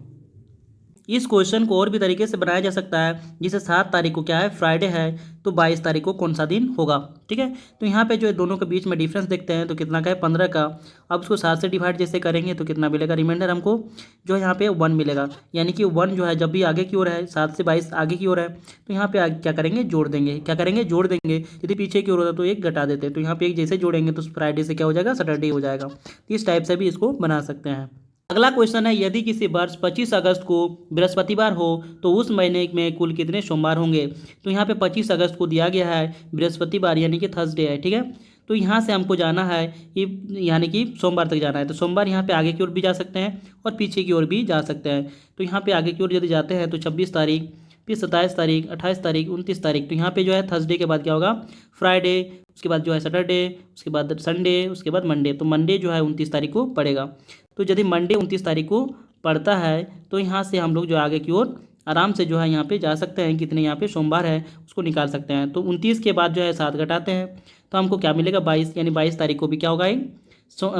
इस क्वेश्चन को और भी तरीके से बनाया जा सकता है, जिसे 7 तारीख को क्या है, फ्राइडे है, तो 22 तारीख को कौन सा दिन होगा, ठीक है। तो यहाँ पे जो है दोनों के बीच में डिफरेंस देखते हैं तो कितना का है, 15 का। अब उसको 7 से डिवाइड जैसे करेंगे तो कितना मिलेगा, रिमाइंडर हमको जो है यहाँ पे 1 मिलेगा। यानी कि 1 जो है जब भी आगे की ओर है, 7 से 22 आगे की ओर है, तो यहाँ पे क्या करेंगे, जोड़ देंगे। क्या करेंगे, जोड़ देंगे। यदि पीछे की ओर होता तो 1 घटा देते। तो यहाँ पे 1 जैसे जोड़ेंगे तो फ्राइडे से क्या हो जाएगा, सैटरडे हो जाएगा। इस टाइप से भी इसको बना सकते हैं। अगला क्वेश्चन है, यदि किसी वर्ष 25 अगस्त को बृहस्पतिवार हो तो उस महीने में कुल कितने सोमवार होंगे। तो यहाँ पे 25 अगस्त को दिया गया है बृहस्पतिवार यानी कि थर्सडे है, ठीक है। तो यहाँ से हमको जाना है कि यानी कि सोमवार तक जाना है। तो सोमवार यहाँ पे आगे की ओर भी जा सकते हैं और पीछे की ओर भी जा सकते हैं। तो यहाँ पे आगे की ओर यदि जाते हैं तो 26 तारीख, फिर 27 तारीख, 28 तारीख, 29 तारीख। तो यहाँ पे जो है थर्सडे के बाद क्या होगा, फ्राइडे, उसके बाद जो है सैटरडे, उसके बाद संडे, उसके बाद मंडे। तो मंडे जो है 29 तारीख को पड़ेगा। तो यदि मंडे 29 तारीख को पड़ता है तो यहाँ से हम लोग जो आगे की ओर आराम से जो है यहाँ पे जा सकते हैं, कितने यहाँ पे सोमवार है उसको निकाल सकते हैं। तो 29 के बाद जो है 7 घटाते हैं तो हमको क्या मिलेगा, 22, यानी 22 तारीख को भी क्या होगा,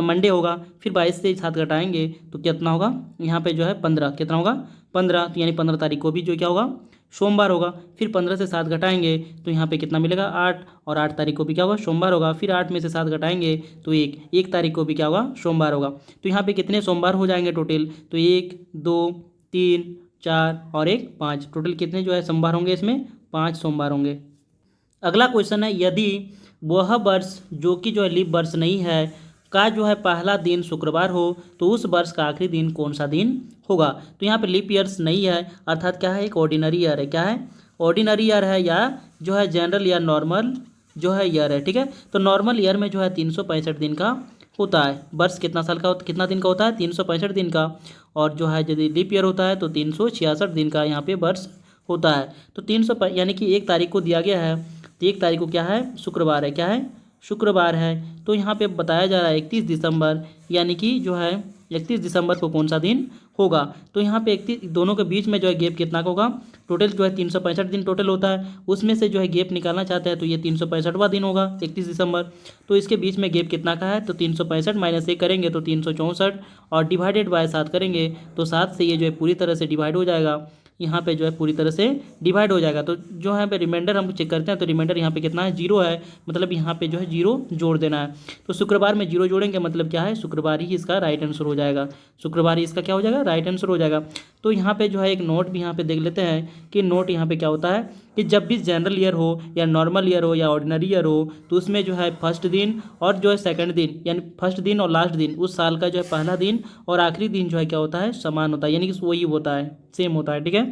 मंडे होगा। फिर 22 से 7 घटाएंगे तो कितना होगा, यहाँ पे जो है 15, कितना होगा, 15। तो यानी 15 तारीख को भी जो क्या होगा, सोमवार होगा। फिर 15 से 7 घटाएंगे तो यहाँ पे कितना मिलेगा, 8, और 8 तारीख को भी क्या होगा, सोमवार होगा। फिर 8 में से 7 घटाएंगे तो 1 तारीख को भी क्या होगा, सोमवार होगा। तो यहाँ पे कितने सोमवार हो जाएंगे टोटल, तो 1, 2, 3, 4 और 1 5, टोटल कितने जो है सोमवार होंगे? इसमें 5 सोमवार होंगे। अगला क्वेश्चन है, यदि वह वर्ष जो कि जो है लीप वर्ष नहीं है का जो है पहला दिन शुक्रवार हो तो उस वर्ष का आखिरी दिन कौन सा दिन होगा? तो यहाँ पे लीप ईयर्स नहीं है, अर्थात क्या है? एक ऑर्डिनरी ईयर है। क्या है? ऑर्डिनरी ईयर है या जो है जनरल या नॉर्मल जो है ईयर है। ठीक है, तो नॉर्मल ईयर में जो है 365 दिन का होता है। वर्ष कितना साल का कितना दिन का होता है? 365 दिन का। और जो है यदि लीप ईयर होता है तो 366 दिन का यहाँ पे वर्ष होता है। तो 300 यानी कि 1 तारीख को दिया गया है, तो 1 तारीख को क्या है? शुक्रवार है। क्या है? शुक्रवार है। तो यहाँ पे बताया जा रहा है 31 दिसंबर, यानी कि जो है 31 दिसंबर को कौन सा दिन होगा? तो यहाँ पे 31 दोनों के बीच में जो है गैप कितना का होगा? टोटल जो है 365 दिन टोटल होता है, उसमें से जो है गैप निकालना चाहते हैं तो ये 365वां दिन होगा 31 दिसंबर। तो इसके बीच में गैप कितना का है? तो 365 माइनस 1 करेंगे तो 364 और डिवाइडेड बाय 7 करेंगे तो 7 से ये जो है पूरी तरह से डिवाइड हो जाएगा। यहाँ पे जो है पूरी तरह से डिवाइड हो जाएगा। तो जो है पे रिमाइंडर हम चेक करते हैं तो रिमाइंडर यहाँ पे कितना है? 0 है, मतलब यहाँ पे जो है 0 जोड़ देना है। तो शुक्रवार में 0 जोड़ेंगे मतलब क्या है? शुक्रवार ही इसका राइट आंसर हो जाएगा। शुक्रवार ही इसका क्या हो जाएगा? राइट आंसर हो जाएगा। तो यहाँ पे जो है एक नोट भी यहाँ पे देख लेते हैं कि नोट यहाँ पे क्या होता है कि जब भी जनरल ईयर हो या नॉर्मल ईयर हो या ऑर्डिनरी ईयर हो तो उसमें जो है फर्स्ट दिन और जो है सेकंड दिन, यानी फर्स्ट दिन और लास्ट दिन उस साल का जो है पहला दिन और आखिरी दिन जो है क्या होता है? समान होता है, यानी कि वही होता है, सेम होता है। ठीक है,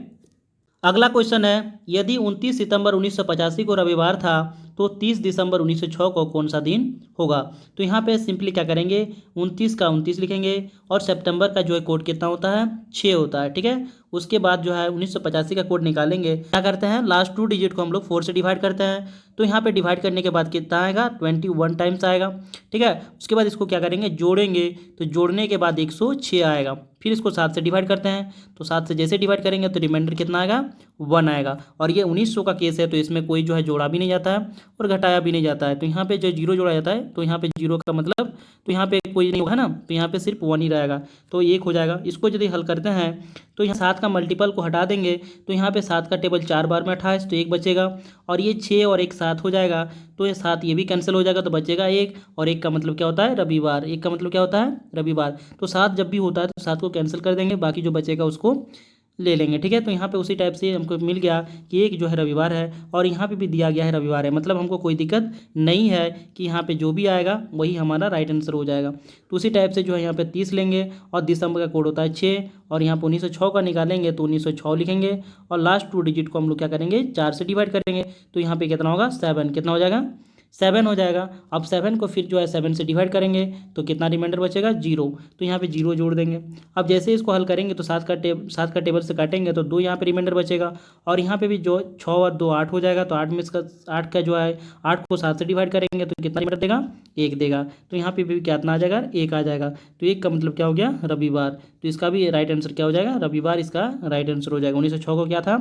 अगला क्वेश्चन है, यदि 29 सितंबर 1985 को रविवार था तो 30 दिसंबर 1906 को कौन सा दिन होगा? तो यहाँ पे सिंपली क्या करेंगे? 29 का 29 लिखेंगे और सितंबर का जो है कोड कितना होता है? 6 होता है। ठीक है, उसके बाद जो है 1985 का कोड निकालेंगे। क्या करते हैं? लास्ट 2 डिजिट को हम लोग 4 से डिवाइड करते हैं। तो यहाँ पे डिवाइड करने के बाद कितना आएगा? 21 टाइम्स आएगा। ठीक है, उसके बाद इसको क्या करेंगे? जोड़ेंगे। तो जोड़ने के बाद 106 आएगा। फिर इसको 7 से डिवाइड करते हैं तो 7 से जैसे डिवाइड करेंगे तो रिमाइंडर कितना आएगा? 1 आएगा। और ये 1900 का केस है तो इसमें कोई जो है जोड़ा भी नहीं जाता है और घटाया भी नहीं जाता है। तो यहाँ पे जो 0 जोड़ा जाता है तो यहाँ पे 0 का मतलब तो यहाँ पे कोई नहीं होगा ना, तो यहाँ पे सिर्फ 1 ही रहेगा, तो 1 हो जाएगा। इसको यदि हल करते हैं तो यहाँ 7 का मल्टीपल को हटा देंगे तो यहाँ पे 7 का टेबल 4 बार में 28 तो 1 बचेगा और ये 6 और 1 7 हो जाएगा। तो ये 7 ये भी कैंसिल हो जाएगा तो बचेगा 1 और 1 का मतलब क्या होता है? रविवार। 1 का मतलब क्या होता है? रविवार। तो 7 जब भी होता है तो 7 को कैंसिल कर देंगे, बाकी जो बचेगा उसको ले लेंगे। ठीक है, तो यहाँ पे उसी टाइप से हमको मिल गया कि एक जो है रविवार है और यहाँ पे भी दिया गया है रविवार है, मतलब हमको कोई दिक्कत नहीं है कि यहाँ पे जो भी आएगा वही हमारा राइट आंसर हो जाएगा। तो उसी टाइप से जो है यहाँ पे 30 लेंगे और दिसंबर का कोड होता है 6 और यहाँ पे 1906 का निकालेंगे तो 1906 लिखेंगे और लास्ट 2 डिजिट को हम लोग क्या करेंगे? 4 से डिवाइड करेंगे। तो यहाँ पे कितना होगा? 7। कितना हो जाएगा? 7 हो जाएगा। अब 7 को फिर जो है 7 से डिवाइड करेंगे तो कितना रिमाइंडर बचेगा? 0। तो यहाँ पे 0 जोड़ देंगे। अब जैसे इसको हल करेंगे तो 7 का टेबल से काटेंगे तो 2 यहाँ पे रिमाइंडर बचेगा और यहाँ पे भी जो 6 और 2 8 हो जाएगा। तो 8 में इसका 8 का जो है 8 को 7 से डिवाइड करेंगे तो कितना रिमाइंडर देगा? 1 देगा। तो यहाँ पे भी कितना आ जाएगा? 1 आ जाएगा। तो 1 का मतलब क्या हो गया? रविवार। तो इसका भी राइट आंसर क्या हो जाएगा? रविवार इसका राइट आंसर हो जाएगा। 1906 को क्या था?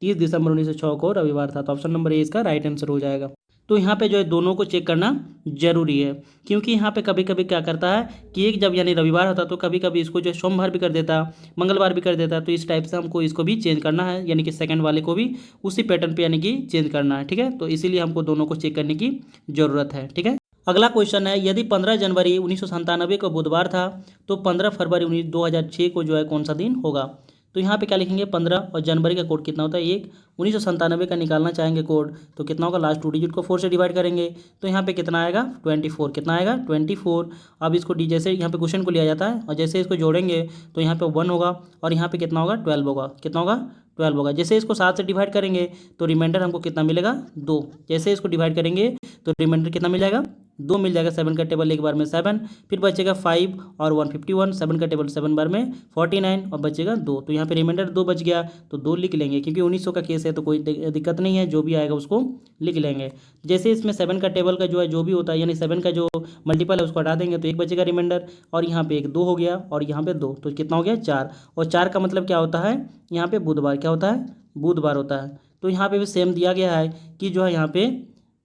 30 दिसंबर 1906 को रविवार था, तो ऑप्शन नंबर ए इसका राइट आंसर हो जाएगा। तो यहाँ पे जो है दोनों को चेक करना जरूरी है, क्योंकि यहाँ पे कभी कभी क्या करता है कि एक जब यानी रविवार होता है तो कभी कभी इसको जो है सोमवार भी कर देता है, मंगलवार भी कर देता है। तो इस टाइप से हमको इसको भी चेंज करना है, यानी कि सेकंड वाले को भी उसी पैटर्न पे यानी कि चेंज करना है। ठीक है, तो इसीलिए हमको दोनों को चेक करने की ज़रूरत है। ठीक है, अगला क्वेश्चन है, यदि 15 जनवरी 1997 को बुधवार था तो 15 फरवरी 2006 को जो है कौन सा दिन होगा? तो यहाँ पे क्या लिखेंगे? 15 और जनवरी का कोड कितना होता है? 1। 1997 का निकालना चाहेंगे कोड तो कितना होगा? लास्ट 2 डिजिट को 4 से डिवाइड करेंगे तो यहाँ पे कितना आएगा? 24। कितना आएगा? 24। अब इसको जैसे यहाँ पे क्वेश्चन को लिया जाता है और जैसे इसको जोड़ेंगे तो यहाँ पे 1 होगा और यहाँ पे कितना होगा? 12 होगा। कितना होगा? 12 होगा। जैसे इसको 7 से डिवाइड करेंगे तो रिमाइंडर हमको कितना मिलेगा? 2। जैसे इसको डिवाइड करेंगे तो रिमाइंडर कितना मिल जाएगा? 2 मिल जाएगा। 7 का टेबल एक बार में 7, फिर बचेगा 5 और 151। 7 का टेबल 7 बार में 49 और बचेगा 2। तो यहाँ पे रिमाइंडर 2 बच गया तो 2 लिख लेंगे, क्योंकि 1900 का केस है तो कोई दिक्कत नहीं है, जो भी आएगा उसको लिख लेंगे। जैसे इसमें 7 का टेबल का जो है जो भी होता है यानी 7 का जो मल्टीपल है उसको हटा देंगे तो 1 बचेगा रिमाइंडर और यहाँ पे 1 2 हो गया और यहाँ पे 2, तो कितना हो गया? 4। और 4 का मतलब क्या होता है? यहाँ पे बुधवार। क्या होता है? बुधवार होता है। तो यहाँ पे भी सेम दिया गया है कि जो है यहाँ पे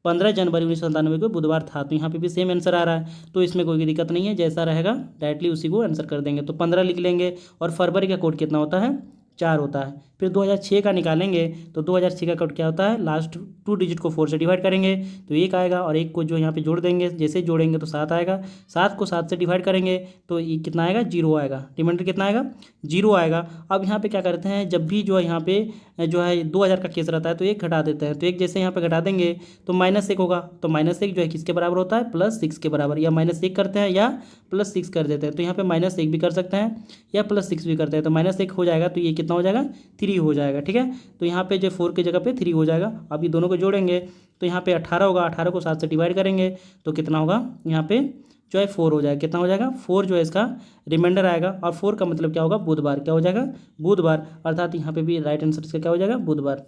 15 जनवरी 1997 को बुधवार था, तो यहाँ पे भी सेम आंसर आ रहा है, तो इसमें कोई दिक्कत नहीं है, जैसा रहेगा डायरेक्टली उसी को आंसर कर देंगे। तो 15 लिख लेंगे और फरवरी का कोड कितना होता है? 4 होता है। फिर 2006 का निकालेंगे तो 2006 का कोड क्या होता है, लास्ट 2 डिजिट को 4 से डिवाइड करेंगे तो 1 आएगा, और 1 को जो यहाँ पे जोड़ देंगे, जैसे जोड़ेंगे तो 7 आएगा। 7 को 7 से डिवाइड करेंगे तो ये कितना आएगा, 0 आएगा। रिमाइंडर कितना आएगा, 0 आएगा। अब यहाँ पे क्या करते हैं, जब भी जो है यहाँ पे जो है 2000 का केस रहता है तो 1 घटा देते हैं। तो 1 जैसे यहाँ पे घटा देंगे तो -1 होगा। तो -1 जो है किसके बराबर होता है, +6 के बराबर। या -1 करते हैं या +6 कर देते हैं। तो यहाँ पे -1 भी कर सकते हैं या +6 भी करते हैं। तो -1 हो जाएगा तो ये कितना हो जाएगा, 3 हो जाएगा। ठीक है, तो यहाँ पे जो 4 की जगह पे 3 हो जाएगा। अब ये दोनों को जोड़ेंगे तो यहाँ पे 18 होगा। 18 को 7 से डिवाइड करेंगे तो कितना होगा, यहाँ पे जो है 4 हो जाएगा। कितना हो जाएगा, 4 जो है इसका रिमाइंडर आएगा। और 4 का मतलब क्या होगा, बुधवार। क्या हो जाएगा, बुधवार। अर्थात यहाँ पे भी राइट आंसर इसका क्या हो जाएगा, बुधवार।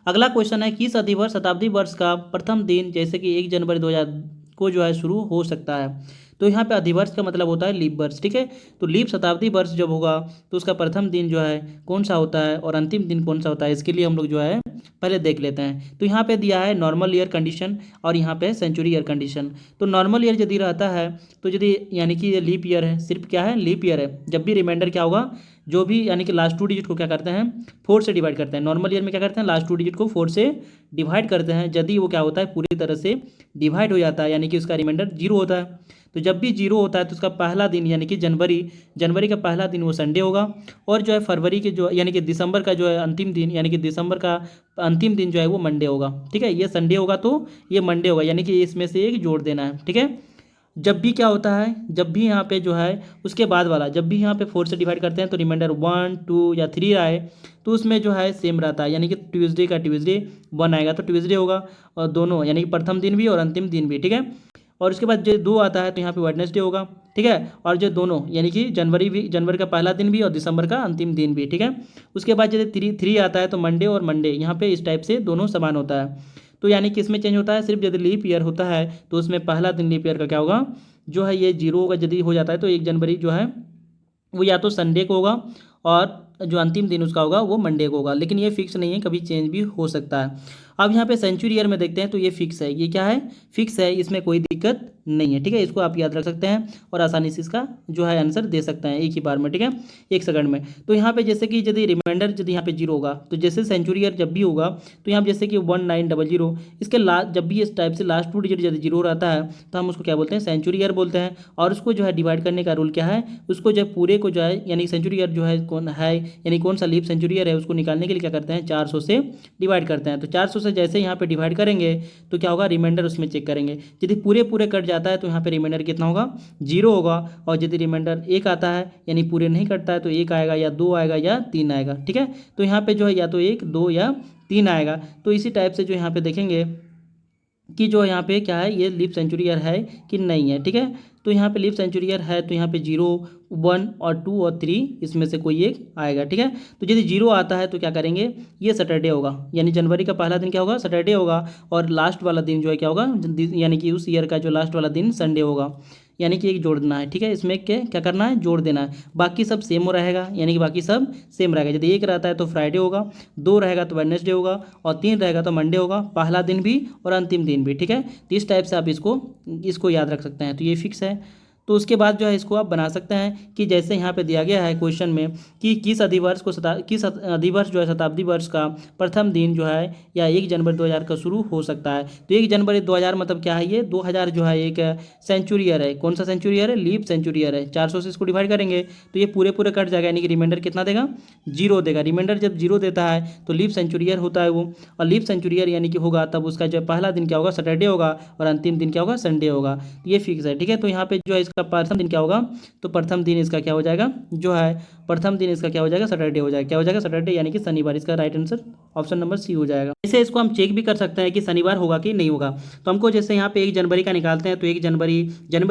अगला क्वेश्चन है, किस अधिवर्ष शताब्दी वर्ष का प्रथम दिन जैसे कि 1 जनवरी 2000 को जो है शुरू हो सकता है। तो यहाँ पे अधिवर्ष का मतलब होता है लीप वर्ष। ठीक है, तो लीप शताब्दी वर्ष जब होगा तो उसका प्रथम दिन जो है कौन सा होता है और अंतिम दिन कौन सा होता है, इसके लिए हम लोग जो है पहले देख लेते हैं। तो यहाँ पे दिया है नॉर्मल ईयर कंडीशन और यहाँ पे सेंचुरी ईयर कंडीशन। तो नॉर्मल ईयर यदि रहता है तो यदि यानी कि ये लीप ईयर है, सिर्फ क्या है, लीप ईयर है, जब भी रिमाइंडर क्या होगा, जो भी यानी कि लास्ट 2 डिजिट को क्या करते हैं, 4 से डिवाइड करते हैं। नॉर्मल ईयर में क्या करते हैं, लास्ट 2 डिजिट को 4 से डिवाइड करते हैं। यदि वो क्या होता है, पूरी तरह से डिवाइड हो जाता है यानी कि उसका रिमाइंडर 0 होता है। तो जब भी 0 होता है तो उसका पहला दिन यानी कि जनवरी का पहला दिन वो संडे होगा। और जो है फरवरी के जो यानी कि दिसंबर का जो है अंतिम दिन यानी कि दिसंबर का अंतिम दिन जो है वो मंडे होगा। ठीक है, ये संडे होगा तो ये मंडे होगा, यानी कि इसमें से एक जोड़ देना है। ठीक है, जब भी क्या होता है, जब भी यहाँ पे जो है उसके बाद वाला, जब भी यहाँ पे 4 से डिवाइड करते हैं तो रिमाइंडर 1 2 या 3 आए तो उसमें जो है सेम रहता है, यानी कि ट्यूसडे का ट्यूसडे 1 आएगा तो ट्यूसडे होगा, और दोनों यानी कि प्रथम दिन भी और अंतिम दिन भी। ठीक है, और उसके बाद जो 2 आता है तो यहाँ पे वेडनेसडे होगा। ठीक है, और जो दोनों यानी कि जनवरी का पहला दिन भी और दिसंबर का अंतिम दिन भी। ठीक है, उसके बाद यदि 3 आता है तो मंडे और मंडे, यहाँ पे इस टाइप से दोनों समान होता है। तो यानी कि इसमें चेंज होता है सिर्फ यदि लीप ईयर होता है तो उसमें पहला दिन लीप ईयर का क्या होगा, जो है ये 0 होगा। यदि हो जाता है तो 1 जनवरी जो है वो या तो संडे को होगा और जो अंतिम दिन उसका होगा वो मंडे को होगा, लेकिन ये फिक्स नहीं है, कभी चेंज भी हो सकता है। अब यहाँ पे सेंचुरी ईयर में देखते हैं तो ये फिक्स है। ये क्या है, फिक्स है, इसमें कोई दिक्कत नहीं है। ठीक है, इसको आप याद रख सकते हैं और आसानी से इसका जो है आंसर दे सकते हैं एक ही बार में। ठीक है, 1 सेकंड में। तो यहाँ पे जैसे कि यदि रिमाइंडर यदि यहाँ पे 0 होगा तो जैसे सेंचुरी ईयर जब भी होगा तो यहाँ जैसे कि 1900 इसके लास्ट, जब भी इस टाइप से लास्ट 2 डिजिट यदि 0 रहता है तो हम उसको क्या बोलते हैं, सेंचुरी ईयर बोलते हैं। और उसको जो है डिवाइड करने का रूल क्या है, उसको जो पूरे को जो है यानी सेंचुरी ईयर जो है कौन है, यानी कौन सा लीप सेंचुरी ईयर है, उसको निकालने के लिए क्या करते हैं, 400 से डिवाइड करते हैं। तो 400 से जैसे यहाँ पे डिवाइड करेंगे तो क्या होगा, रिमाइंडर उसमें चेक करेंगे। यदि पूरे कट जाता है तो यहाँ पे रिमाइंडर कितना होगा, 0 होगा। और यदि रिमाइंडर 1 आता है यानी पूरे नहीं कटता है तो 1 आएगा या 2 आएगा या 3 आएगा। ठीक है, तो यहाँ पे जो है या तो 1 2 या 3 आएगा। तो इसी टाइप से जो यहाँ पे देखेंगे कि जो यहाँ पे क्या है, ये लीप सेंचुरी ईयर है कि नहीं है। ठीक है, तो यहाँ पे लीप सेंचुरी ईयर है तो यहाँ पे 0 1 और 2 और 3 इसमें से कोई एक आएगा। ठीक है, तो यदि 0 आता है तो क्या करेंगे, ये सैटरडे होगा, यानी जनवरी का पहला दिन क्या होगा, सैटरडे होगा। और लास्ट वाला दिन जो है क्या होगा, यानी कि उस ईयर का जो लास्ट वाला दिन संडे होगा, यानी कि एक जोड़ देना है। ठीक है, इसमें क्या करना है, जोड़ देना है। बाकी सब सेम हो रहेगा, यानी कि बाकी सब सेम रहेगा। यदि 1 रहता है तो फ्राइडे होगा, 2 रहेगा तो वेडनेसडे होगा, और 3 रहेगा तो मंडे होगा, पहला दिन भी और अंतिम दिन भी। ठीक है, तो इस टाइप से आप इसको याद रख सकते हैं। तो ये फिक्स है। तो उसके बाद जो है इसको आप बना सकते हैं कि जैसे यहाँ पे दिया गया है क्वेश्चन में कि किस अधिवर्ष जो है शताब्दी वर्ष का प्रथम दिन जो है या 1 जनवरी 2000 का शुरू हो सकता है। तो 1 जनवरी 2000 मतलब क्या है, ये 2000 जो है एक सेंचुरी ईयर है। कौन सा सेंचुरी ईयर है, लीप सेंचुरी ईयर है। 400 से इसको डिवाइड करेंगे तो ये पूरे कट जाएगा, यानी कि रिमाइंडर कितना देगा, 0 देगा। रिमाइंडर जब 0 देता है तो लीप सेंचुरी ईयर होता है वो, और लीप सेंचुरी ईयर यानी कि होगा तब उसका जो पहला दिन क्या होगा, सैटरडे होगा, और अंतिम दिन क्या होगा, संडे होगा। ये फिक्स है। ठीक है, तो यहाँ पे जो है इसका प्रथम दिन क्या होगा, तो प्रथम दिन इसका क्या हो जाएगा, जो है प्रथम दिन इसका क्या हो जाएगा, सैटरडे हो जाएगा। क्या हो जाएगा, सैटरडे यानी कि शनिवार। इसका right answer option number C हो जाएगा। जैसे इसको हम चेक भी कर सकते हैं कि शनिवार होगा कि नहीं होगा। तो हमको जैसे यहाँ पे 1 जनवरी का निकालते हैं तो 1 जनवरी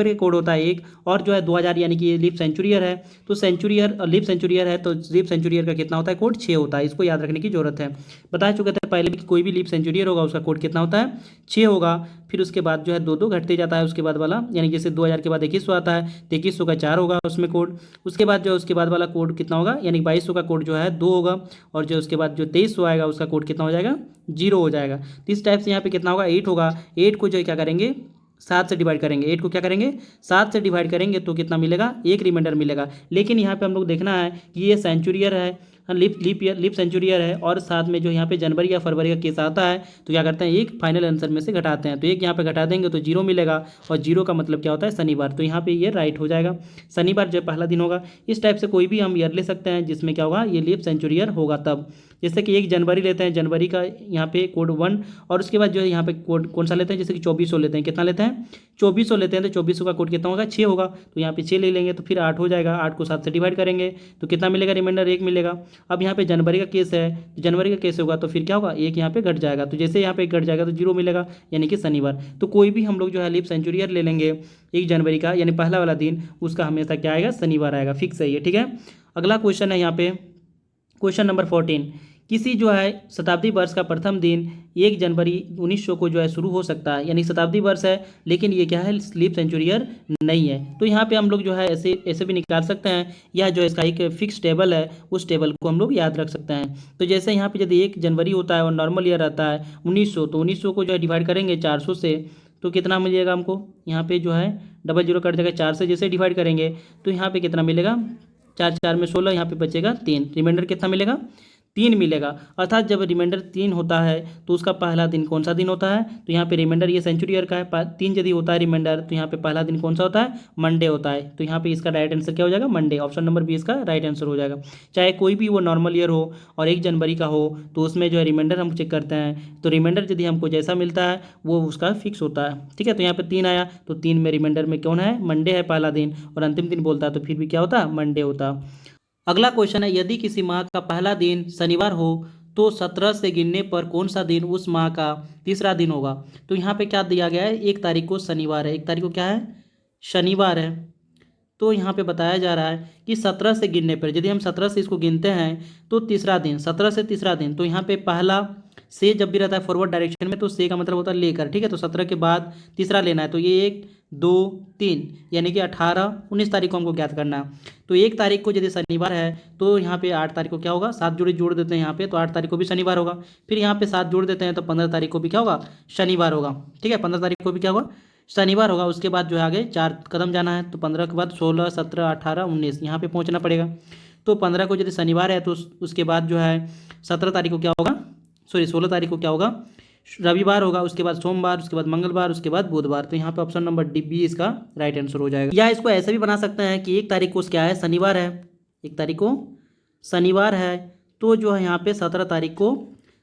का कोड होता है 1, और जो है 2000 यानी कि ये लीप सेंचुरी ईयर है। तो century year leap century year है तो लीप सेंचुरी ईयर का कितना होता है, कोड 6 होता है। इसको याद रखने की जरूरत है। बता चुके थे पहले भी कि कोई भी लीप सेंचुरी ईयर होगा उसका कोड कितना होता है, 6 होगा। फिर उसके बाद जो है 2 घटते जाता है उसके बाद वाला, यानी जैसे 2000 के बाद 2100 आता है तो 2100 का 4 होगा उसमें कोड। उसके बाद जो उसके बाद वाला कोड कितना होगा, यानी 2200 का कोड जो है 2 होगा, और जो उसके बाद जो 2300 आएगा उसका कोड कितना हो जाएगा, 0 हो जाएगा। तो इस टाइप से यहाँ पे कितना होगा, 8 होगा। 8 को जो है क्या करेंगे, 7 से डिवाइड करेंगे। 8 को क्या करेंगे, 7 से डिवाइड करेंगे तो कितना मिलेगा, एक रिमाइंडर मिलेगा। लेकिन यहाँ पे हम लोग देखना है कि ये सेंचुरी ईयर है, लीप सेंचुरी ईयर है और साथ में जो यहाँ पे जनवरी या फरवरी का केस आता है तो क्या करते हैं, एक फाइनल आंसर में से घटाते हैं। तो एक यहाँ पे घटा देंगे तो 0 मिलेगा, और 0 का मतलब क्या होता है, शनिवार। तो यहाँ पे ये राइट हो जाएगा, शनिवार जो पहला दिन होगा। इस टाइप से कोई भी हम ईयर ले सकते हैं जिसमें क्या होगा, ये लीप सेंचुरी ईयर होगा तब। जैसे कि 1 जनवरी लेते हैं, जनवरी का यहाँ पे कोड 1, और उसके बाद जो है यहाँ पे कोड कौन सा लेते हैं, जैसे कि 2400 लेते हैं। कितना लेते हैं, 2400 लेते हैं। तो 2400 का कोड कितना होगा, 6 होगा। तो यहाँ पे 6 ले लेंगे तो फिर 8 हो जाएगा। 8 को 7 से डिवाइड करेंगे तो कितना मिलेगा, रिमाइंडर 1 मिलेगा। अब यहाँ पे जनवरी का केस है, तो जनवरी का केस होगा तो फिर क्या होगा, 1 यहाँ पे घट जाएगा। तो जैसे यहाँ पे घट जाएगा तो 0 मिलेगा, यानी कि शनिवार। तो कोई भी हम लोग जो है लीप सेंचुरी ईयर ले लेंगे 1 जनवरी का, यानी पहला वाला दिन, उसका हमेशा क्या आएगा, शनिवार आएगा, फिक्स है ये। ठीक है, अगला क्वेश्चन है यहाँ पे क्वेश्चन नंबर 14। किसी जो है शताब्दी वर्ष का प्रथम दिन 1 जनवरी 1900 को जो है शुरू हो सकता है, यानी शताब्दी वर्ष है लेकिन ये क्या है, लीप सेंचुरी ईयर नहीं है। तो यहाँ पे हम लोग जो है ऐसे ऐसे भी निकाल सकते हैं, यह जो इसका एक फिक्स टेबल है, उस टेबल को हम लोग याद रख सकते हैं। तो जैसे यहाँ पे यदि 1 जनवरी होता है और नॉर्मल ईयर आता है 1900, तो 1900 को जो है डिवाइड करेंगे 400 से, तो कितना मिलेगा हमको, यहाँ पे जो है डबल जीरो कट जाएगा, 4 से जैसे डिवाइड करेंगे तो यहाँ पे कितना मिलेगा, 4 4 में 16, यहाँ पे बचेगा 3, रिमाइंडर कितना मिलेगा, 3 मिलेगा। अर्थात जब रिमाइंडर 3 होता है तो उसका पहला दिन कौन सा दिन होता है, तो यहाँ पे रिमाइंडर ये सेंचुरी ईयर का है, 3 यदि होता है रिमाइंडर तो यहाँ पे पहला दिन कौन सा होता है, मंडे होता है। तो यहाँ पे इसका राइट आंसर क्या हो जाएगा, मंडे। ऑप्शन नंबर बी इसका राइट आंसर हो जाएगा। चाहे कोई भी वो नॉर्मल ईयर हो और 1 जनवरी का हो, तो उसमें जो है रिमाइंडर हम चेक करते हैं, तो रिमाइंडर यदि हमको जैसा मिलता है वो उसका फिक्स होता है। ठीक है, तो यहाँ पे 3 आया तो 3 में रिमाइंडर में कौन है, मंडे है पहला दिन, और अंतिम दिन बोलता है तो फिर भी क्या होता, मंडे होता। अगला क्वेश्चन है, यदि किसी माह का पहला दिन शनिवार हो तो 17 से गिनने पर कौन सा दिन उस माह का तीसरा दिन होगा। तो यहाँ पे क्या दिया गया है, 1 तारीख को शनिवार है, 1 तारीख को क्या है, शनिवार है। तो यहाँ पे बताया जा रहा है कि 17 से गिनने पर, यदि हम 17 से इसको गिनते हैं तो तीसरा दिन, 17 से तीसरा दिन। तो यहाँ पे पहला से जब भी रहता है फॉरवर्ड डायरेक्शन में, तो से का मतलब होता है लेकर। ठीक है, तो 17 के बाद तीसरा लेना है, तो ये 1 2 3 यानी कि 18 19 तारीख को हमको ज्ञात करना है। तो 1 तारीख को यदि शनिवार है तो यहाँ पे 8 तारीख को क्या होगा, 7 जोड़ देते हैं यहाँ पे, तो 8 तारीख को भी शनिवार होगा। फिर यहाँ पे 7 जोड़ देते हैं तो 15 तारीख को भी क्या होगा, शनिवार होगा। ठीक है, 15 तारीख को भी क्या होगा, शनिवार होगा। उसके बाद जो है आगे 4 कदम जाना है, तो 15 के बाद 16 17 18 19 यहाँ पे पहुँचना पड़ेगा। तो 15 को यदि शनिवार है तो उसके बाद जो है 17 तारीख को क्या होगा, 16 तारीख को क्या होगा, रविवार होगा। उसके बाद सोमवार, उसके बाद मंगलवार, उसके बाद बुधवार। तो यहाँ पे ऑप्शन नंबर डी बी इसका राइट आंसर हो जाएगा। या इसको ऐसे भी बना सकते हैं कि 1 तारीख को क्या है, शनिवार है, 1 तारीख को शनिवार है, तो जो है यहाँ पे 17 तारीख को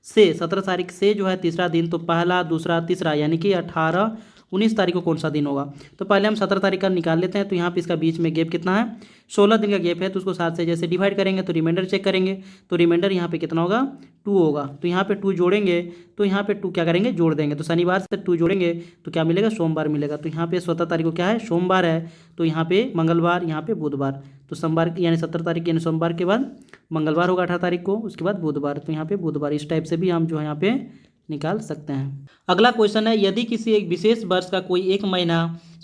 से 17 तारीख से जो है तीसरा दिन, तो पहला दूसरा तीसरा यानी कि 18 19 तारीख को कौन सा दिन होगा। तो पहले हम 17 तारीख का निकाल लेते हैं। तो यहाँ पे इसका बीच में गैप कितना है, 16 दिन का गैप है, तो उसको 7 से जैसे डिवाइड करेंगे तो रिमाइंडर चेक करेंगे, तो रिमाइंडर यहाँ पे कितना होगा, 2 होगा। तो यहाँ पे 2 जोड़ेंगे, तो यहाँ पे 2 क्या करेंगे, जोड़ देंगे। तो शनिवार से 2 जोड़ेंगे तो क्या मिलेगा, सोमवार मिलेगा। तो यहाँ पे 17 तारीख को क्या है, सोमवार है, तो यहाँ पे मंगलवार, यहाँ पे बुधवार। तो सोमवार यानी 17 तारीख यानी सोमवार के बाद मंगलवार होगा 18 तारीख को, उसके बाद बुधवार। तो यहाँ पे बुधवार, इस टाइप से भी हम जो है यहाँ पे निकाल सकते हैं। अगला क्वेश्चन है, यदि किसी एक विशेष वर्ष का कोई एक महीना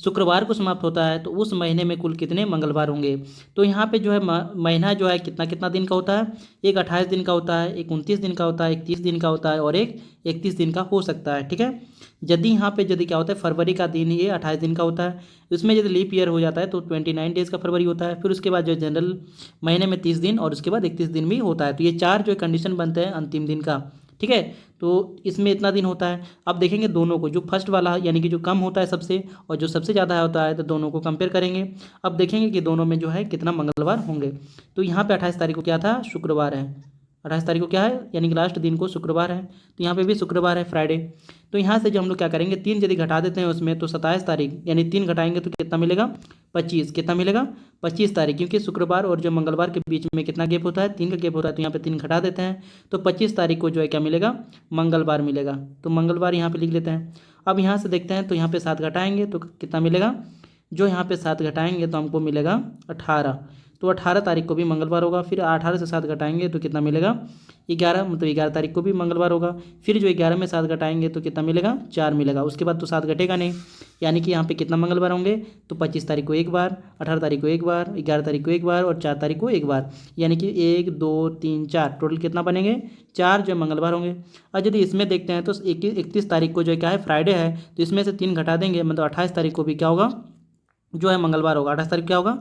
शुक्रवार को समाप्त होता है तो उस महीने में कुल कितने मंगलवार होंगे। तो यहाँ पे जो है महीना जो है कितना कितना दिन का होता है, एक 28 दिन का होता है, एक 29 दिन का होता है, एक 30 दिन का होता है और एक 31 दिन का हो सकता है। ठीक है, यदि यहाँ पे यदि क्या होता है, फरवरी का दिन ये 28 दिन का होता है, उसमें यदि लीप ईयर हो जाता है तो 29 डेज़ का फरवरी होता है। फिर उसके बाद जो जनरल महीने में 30 दिन और उसके बाद 31 दिन भी होता है। तो ये 4 जो कंडीशन बनते हैं अंतिम दिन का। ठीक है, तो इसमें इतना दिन होता है। अब देखेंगे दोनों को, जो फर्स्ट वाला यानी कि जो कम होता है सबसे और जो सबसे ज़्यादा होता है, तो दोनों को कंपेयर करेंगे। अब देखेंगे कि दोनों में जो है कितना मंगलवार होंगे। तो यहाँ पे 28 तारीख को क्या था, शुक्रवार है, 28 तारीख को क्या है, यानी कि लास्ट दिन को शुक्रवार है। तो यहाँ पे भी शुक्रवार है, फ्राइडे। तो यहाँ से जो हम लोग क्या करेंगे, 3 यदि घटा देते हैं उसमें, तो 27 तारीख यानी 3 घटाएंगे तो कितना मिलेगा, 25। कितना मिलेगा, 25 तारीख, क्योंकि शुक्रवार और जो मंगलवार के बीच में कितना गैप होता है, 3 का गैप होता है। तो यहाँ पे 3 घटा देते हैं तो 25 तारीख को जो है क्या मिलेगा, मंगलवार मिलेगा। तो मंगलवार यहाँ पे लिख लेते हैं। अब यहाँ से देखते हैं, तो यहाँ पे 7 घटाएंगे तो कितना मिलेगा, जो यहाँ पे 7 घटाएंगे तो हमको मिलेगा 18। तो 18 तारीख को भी मंगलवार होगा। फिर 18 से 7 घटाएंगे तो कितना मिलेगा, 11, मतलब 11 तारीख को भी मंगलवार होगा। फिर जो 11 में 7 घटाएंगे तो कितना मिलेगा, 4 मिलेगा। उसके बाद तो 7 घटेगा नहीं, यानी कि यहाँ पे कितना मंगलवार होंगे, तो 25 तारीख को एक बार, 18 तारीख को एक बार, 11 तारीख को एक बार और 4 तारीख को एक बार, यानी कि 1 2 3 4 टोटल कितना बनेंगे, 4 जो मंगलवार होंगे। और यदि इसमें देखते हैं तो 31 तारीख को जो क्या है, फ्राइडे है, तो इसमें से 3 घटा देंगे, मतलब 28 तारीख को भी क्या होगा, जो है मंगलवार होगा। 28 तारीख क्या होगा,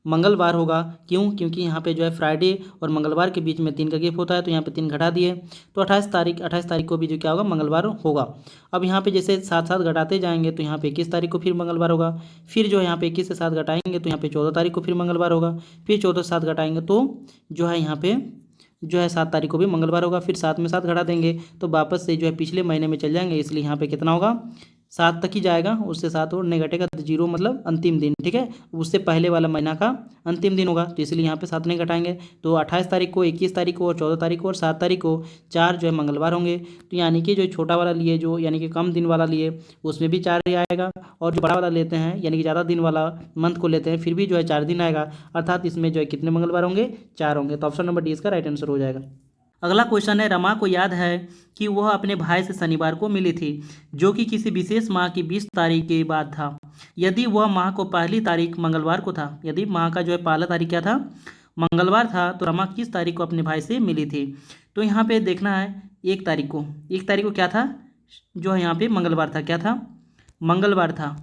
मंगलवार होगा। क्यों? क्योंकि यहाँ पे जो है फ्राइडे और मंगलवार के बीच में 3 का गैप होता है, तो यहाँ पे 3 घटा दिए, तो 28 तारीख को भी जो क्या होगा, मंगलवार होगा। अब यहाँ पे जैसे साथ साथ घटाते जाएंगे तो यहाँ पे 21 तारीख को फिर मंगलवार होगा। फिर जो है यहाँ पे 21 से 7 घटाएंगे तो यहाँ पे 14 तारीख को फिर मंगलवार होगा। फिर 14 से 7 घटाएंगे तो जो है यहाँ पे जो है 7 तारीख को भी मंगलवार होगा। फिर 7 में 7 घटा देंगे तो वापस से जो है पिछले महीने में चल जाएंगे, इसलिए यहाँ पे कितना होगा, 7 तक ही जाएगा, उससे 7 और नहीं घटेगा तो 0 मतलब अंतिम दिन, ठीक है, उससे पहले वाला महीना का अंतिम दिन होगा, तो इसलिए यहाँ पे 7 नहीं घटाएंगे। तो 28 तारीख को, 21 तारीख को और 14 तारीख को और 7 तारीख को 4 जो है मंगलवार होंगे। तो यानी कि जो छोटा वाला लिए, जो यानी कि कम दिन वाला लिए, उसमें भी 4 ही आएगा, और जो बड़ा वाला लेते हैं यानी कि ज़्यादा दिन वाला मंथ को लेते हैं फिर भी जो है 4 दिन आएगा, अर्थात इसमें जो है कितने मंगलवार होंगे, 4 होंगे। तो ऑप्शन नंबर डी इसका राइट आंसर हो जाएगा। अगला क्वेश्चन है, रमा को याद है कि वह अपने भाई से शनिवार को मिली थी, जो कि किसी विशेष माह की 20 तारीख के बाद था। यदि वह माह को पहली तारीख मंगलवार को था, यदि माह का जो है पहला तारीख क्या था, मंगलवार था, तो रमा किस तारीख को अपने भाई से मिली थी? तो यहाँ पे देखना है 1 तारीख को, 1 तारीख को क्या था, जो है यहाँ पे मंगलवार था, क्या था, मंगलवार था,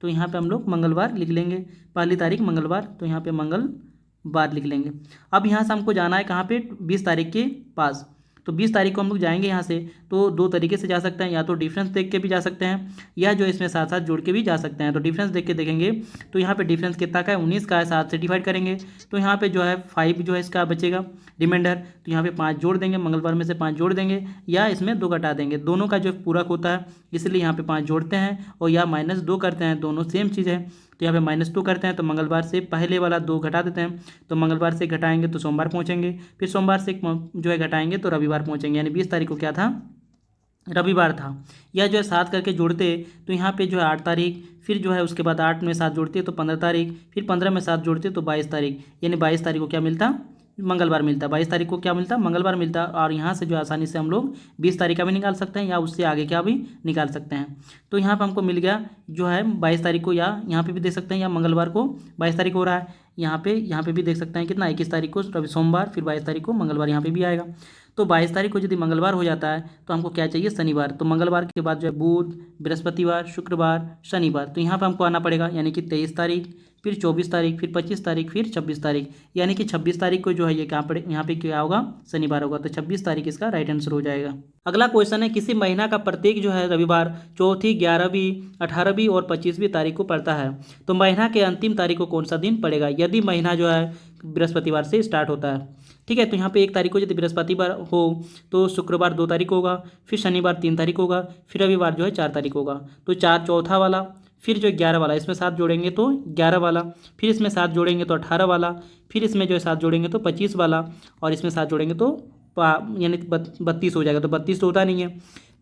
तो यहाँ पे हम लोग मंगलवार लिख लेंगे, पहली तारीख मंगलवार, तो यहाँ पे मंगलवार लिख लेंगे। अब यहाँ से हमको जाना है कहाँ पे, 20 तारीख के पास, तो 20 तारीख को हम लोग जाएंगे यहाँ से, तो 2 तरीके से जा सकते हैं, या तो डिफरेंस देख के भी जा सकते हैं, या जो इसमें साथ साथ जोड़ के भी जा सकते हैं। तो डिफरेंस देख के देखेंगे तो यहाँ पे डिफरेंस कितना का है, 19 का है, 7 से डिवाइड करेंगे तो यहाँ पे जो है 5 जो है इसका बचेगा रिमाइंडर, तो यहाँ पे 5 जोड़ देंगे, मंगलवार में से 5 जोड़ देंगे, या इसमें 2 घटा देंगे, दोनों का जो पूरक होता है इसलिए यहाँ पे 5 जोड़ते हैं, और या -2 करते हैं, दोनों सेम चीज़ है, तो यहाँ पे -2 करते हैं, तो मंगलवार से पहले वाला 2 घटा देते हैं, तो मंगलवार से घटाएंगे तो सोमवार पहुँचेंगे, फिर सोमवार से जो है घटाएंगे तो रविवार पहुँचेंगे, यानी 20 तारीख को क्या था, रविवार था। या जो है 7 करके जोड़ते तो यहाँ पे जो है 8 तारीख, फिर जो है उसके बाद 8 में 7 जोड़ते तो 15 तारीख, फिर 15 में 7 जोड़ते तो 22 तारीख, यानी 22 तारीख को क्या मिलता, मंगलवार मिलता, 22 तारीख को क्या मिलता, मंगलवार मिलता। और यहाँ से जो आसानी से हम लोग 20 तारीख का भी निकाल सकते हैं, या उससे आगे क्या भी निकाल सकते हैं। तो यहाँ पर हमको मिल गया जो है 22 तारीख को, या यहाँ पे भी देख सकते हैं, या मंगलवार को 22 तारीख हो रहा है, यहाँ पे भी देख सकते हैं कितना, 21 तारीख को रवि सोमवार, फिर 22 तारीख को मंगलवार, यहाँ पे भी आएगा। तो 22 तारीख को यदि मंगलवार हो जाता है तो हमको क्या चाहिए, शनिवार। तो मंगलवार के बाद जो है बुध, बृहस्पतिवार, शुक्रवार, शनिवार, तो यहाँ पे हमको आना पड़ेगा, यानी कि 23 तारीख, फिर 24 तारीख, फिर 25 तारीख, फिर 26 तारीख, यानी कि 26 तारीख को जो है ये क्या पड़े, यहाँ पे क्या होगा, शनिवार होगा, तो 26 तारीख इसका राइट आंसर हो जाएगा। अगला क्वेश्चन है, किसी महीना का प्रत्येक जो है रविवार चौथी, 11वीं, 18वीं और 25वीं तारीख को पड़ता है, तो महीना के अंतिम तारीख को कौन सा दिन पड़ेगा, यदि महीना जो है बृहस्पतिवार से स्टार्ट होता है, ठीक है। तो यहाँ पे 1 तारीख को यदि बृहस्पतिवार हो तो शुक्रवार 2 तारीख होगा, फिर शनिवार 3 तारीख होगा, फिर रविवार जो है 4 तारीख होगा, तो 4 चौथा वाला, फिर जो 11 वाला, इसमें 7 जोड़ेंगे तो 11 वाला, फिर इसमें 7 जोड़ेंगे तो 18 वाला, फिर इसमें जो है 7 जोड़ेंगे तो 25 वाला, और इसमें 7 जोड़ेंगे तो यानी 32 हो जाएगा, तो 32 तो होता नहीं है।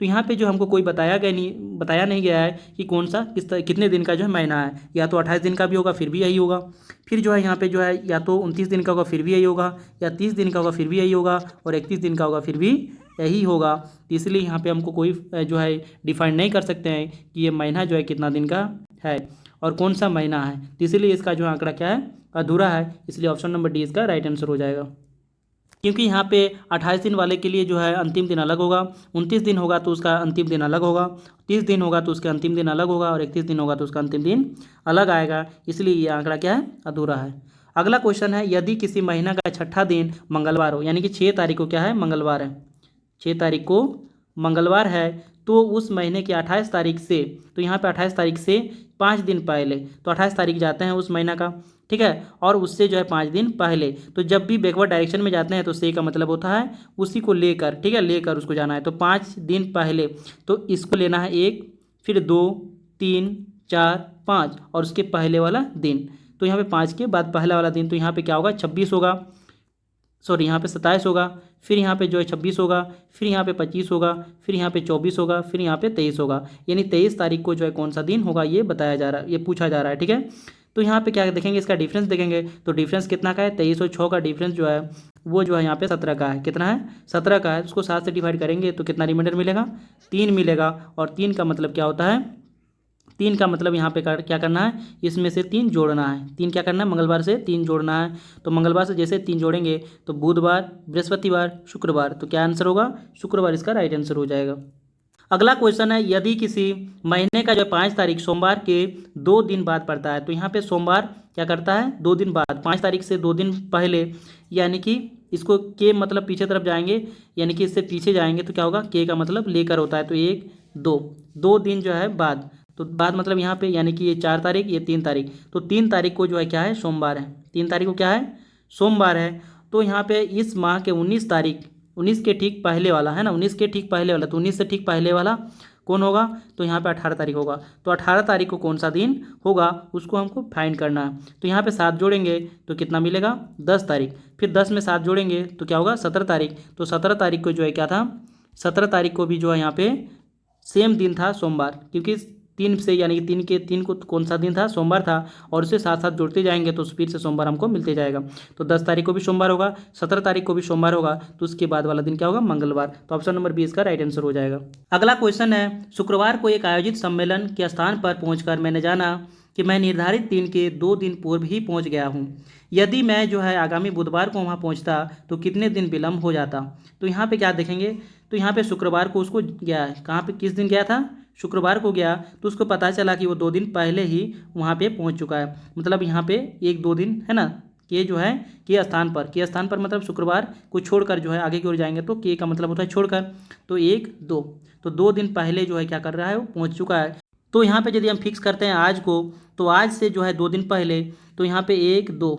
तो यहाँ पे जो हमको कोई बताया नहीं गया है कि कौन सा कितने दिन का जो है महीना है, या तो 28 दिन का भी होगा फिर भी यही होगा, फिर जो है यहाँ पे जो है या तो 29 दिन का होगा फिर भी यही होगा, या 30 दिन का होगा फिर भी यही होगा, और 31 दिन का होगा फिर भी यही होगा। तो इसलिए यहाँ पे हमको कोई जो है डिफाइन नहीं कर सकते हैं कि ये महीना जो है कितना दिन का है और कौन सा महीना है, तो इसीलिए इसका जो आंकड़ा क्या है, अधूरा है, इसलिए ऑप्शन नंबर डी इसका राइट आंसर हो जाएगा। क्योंकि यहाँ पे 28 दिन वाले के लिए जो है अंतिम दिन अलग होगा, 29 दिन होगा तो उसका अंतिम दिन अलग होगा, 30 दिन होगा तो उसका अंतिम दिन अलग होगा, और 31 दिन होगा तो उसका अंतिम दिन अलग आएगा, इसलिए ये आंकड़ा क्या है, अधूरा है। अगला क्वेश्चन है, यदि किसी महीना का छठा दिन मंगलवार हो, यानी कि 6 तारीख को क्या है, मंगलवार है, 6 तारीख को मंगलवार है, तो उस महीने की 28 तारीख से, तो यहाँ पे 28 तारीख से 5 दिन पहले, तो 28 तारीख जाते हैं उस महीना का, ठीक है, और उससे जो है 5 दिन पहले, तो जब भी बैकवर्ड डायरेक्शन में जाते हैं तो से का मतलब होता है उसी को लेकर, ठीक है, लेकर उसको जाना है, तो 5 दिन पहले, तो इसको लेना है 1, फिर 2, 3, 4, 5 और उसके पहले वाला दिन, तो यहाँ पे 5 के बाद पहला वाला दिन, तो यहाँ पे क्या होगा, 26 होगा, सॉरी यहाँ पे 27 होगा, फिर यहाँ पे जो है 26 होगा, फिर यहाँ पे 25 होगा, फिर यहाँ पे 24 होगा, फिर यहाँ पे 23 होगा, यानी 23 तारीख को जो है कौन सा दिन होगा ये बताया जा रहा है, ये पूछा जा रहा है, ठीक है। तो यहाँ पे क्या देखेंगे, इसका डिफरेंस देखेंगे, तो डिफरेंस कितना का है, 23 और 6 का डिफरेंस जो है वो जो है यहाँ पे 17 का है, कितना है, 17 का है, उसको 7 से डिवाइड करेंगे तो कितना रिमाइंडर मिलेगा, 3 मिलेगा, और 3 का मतलब क्या होता है, 3 का मतलब यहाँ पे क्या करना है, इसमें से 3 जोड़ना है, 3 क्या करना है, मंगलवार से 3 जोड़ना है, तो मंगलवार से जैसे 3 जोड़ेंगे तो बुधवार, बृहस्पतिवार, शुक्रवार, तो क्या आंसर होगा, शुक्रवार इसका राइट आंसर हो जाएगा। अगला क्वेश्चन है, यदि किसी महीने का जो 5 तारीख सोमवार के 2 दिन बाद पड़ता है, तो यहाँ पे सोमवार क्या करता है 2 दिन बाद, 5 तारीख से 2 दिन पहले, यानी कि इसको के मतलब पीछे तरफ जाएंगे, यानी कि इससे पीछे जाएंगे तो क्या होगा, के का मतलब लेकर होता है, तो 1 2 2 दिन जो है बाद, तो बाद मतलब यहाँ पे यानी कि ये 4 तारीख ये 3 तारीख, तो 3 तारीख को जो है क्या है सोमवार है, 3 तारीख को क्या है सोमवार है। तो यहाँ पे इस माह के 19 तारीख, 19 के ठीक पहले वाला है ना, 19 के ठीक पहले वाला, तो 19 से ठीक पहले वाला कौन होगा, तो यहाँ पे 18 तारीख होगा। तो 18 तारीख को कौन सा दिन होगा उसको हमको फाइंड करना है। तो यहाँ पे 7 जोड़ेंगे तो कितना मिलेगा 10 तारीख, फिर 10 में 7 जोड़ेंगे तो क्या होगा 17 तारीख। तो 17 तारीख को जो है क्या था, 17 तारीख को भी जो है यहाँ पे सेम दिन था सोमवार, क्योंकि 3 से यानी कि 3 को कौन सा दिन था सोमवार था, और उससे साथ साथ जुड़ते जाएंगे तो फिर से सोमवार हमको मिलते जाएगा। तो 10 तारीख को भी सोमवार होगा, 17 तारीख को भी सोमवार होगा, तो उसके बाद वाला दिन क्या होगा मंगलवार। तो ऑप्शन नंबर 20 का राइट आंसर हो जाएगा। अगला क्वेश्चन है, शुक्रवार को एक आयोजित सम्मेलन के स्थान पर पहुंचकर मैंने जाना कि मैं निर्धारित दिन के 2 दिन पूर्व ही पहुंच गया हूं। यदि मैं जो है आगामी बुधवार को वहां पहुंचता तो कितने दिन विलम्ब हो जाता। तो यहाँ पे क्या देखेंगे, तो यहाँ पे शुक्रवार को उसको गया है, कहाँ पे किस दिन गया था शुक्रवार को गया, तो उसको पता चला कि वो 2 दिन पहले ही वहाँ पे पहुँच चुका है, मतलब यहाँ पे 1-2 दिन है ना, के जो है के स्थान पर मतलब शुक्रवार को छोड़कर जो है आगे की ओर जाएंगे तो के का मतलब होता है छोड़कर, तो 1-2, तो 2 दिन पहले जो है क्या कर रहा है वो पहुँच चुका है। तो यहाँ पे यदि हम फिक्स करते हैं आज को, तो आज से जो है 2 दिन पहले, तो यहाँ पे 1-2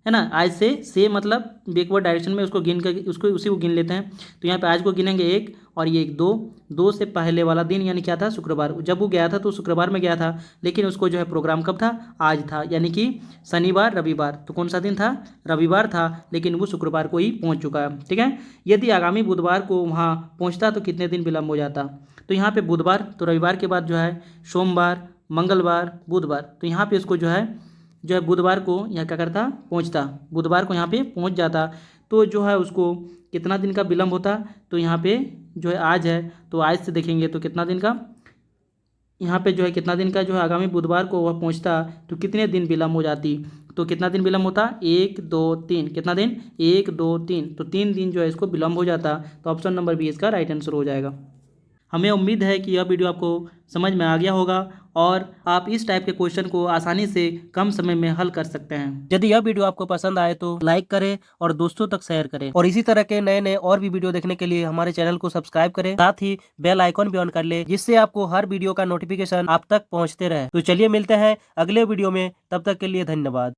है ना, आज से मतलब बैकवर्ड डायरेक्शन में उसको गिन कर उसको उसी को गिन लेते हैं। तो यहाँ पे आज को गिनेंगे 1 और ये 1 2, 2 से पहले वाला दिन यानी क्या था शुक्रवार, जब वो गया था तो शुक्रवार में गया था, लेकिन उसको जो है प्रोग्राम कब था आज था, यानी कि शनिवार रविवार, तो कौन सा दिन था रविवार था, लेकिन वो शुक्रवार को ही पहुँच चुका है। ठीक है, यदि आगामी बुधवार को वहाँ पहुँचता तो कितने दिन विलम्ब हो जाता। तो यहाँ पे बुधवार, तो रविवार के बाद जो है सोमवार मंगलवार बुधवार, तो यहाँ पे इसको जो है बुधवार को यहाँ क्या करता पहुँचता, बुधवार को यहाँ पे पहुँच जाता, तो जो है उसको कितना दिन का विलम्ब होता। तो यहाँ पे जो है आज है, तो आज से देखेंगे तो कितना दिन का, यहाँ पे जो है कितना दिन का जो है आगामी बुधवार को वह पहुँचता तो कितने दिन विलम्ब हो जाती। तो कितना दिन विलम्ब होता 1 2 3, कितना दिन 1 2 3, तो 3 दिन जो है इसको विलम्ब हो जाता। तो ऑप्शन नंबर 20 का राइट आंसर हो जाएगा। हमें उम्मीद है कि यह वीडियो आपको समझ में आ गया होगा और आप इस टाइप के क्वेश्चन को आसानी से कम समय में हल कर सकते हैं। यदि यह वीडियो आपको पसंद आए तो लाइक करें और दोस्तों तक शेयर करें, और इसी तरह के नए नए और भी वीडियो देखने के लिए हमारे चैनल को सब्सक्राइब करें, साथ ही बेल आइकॉन भी ऑन कर ले, जिससे आपको हर वीडियो का नोटिफिकेशन आप तक पहुँचते रहे। तो चलिए मिलते हैं अगले वीडियो में, तब तक के लिए धन्यवाद।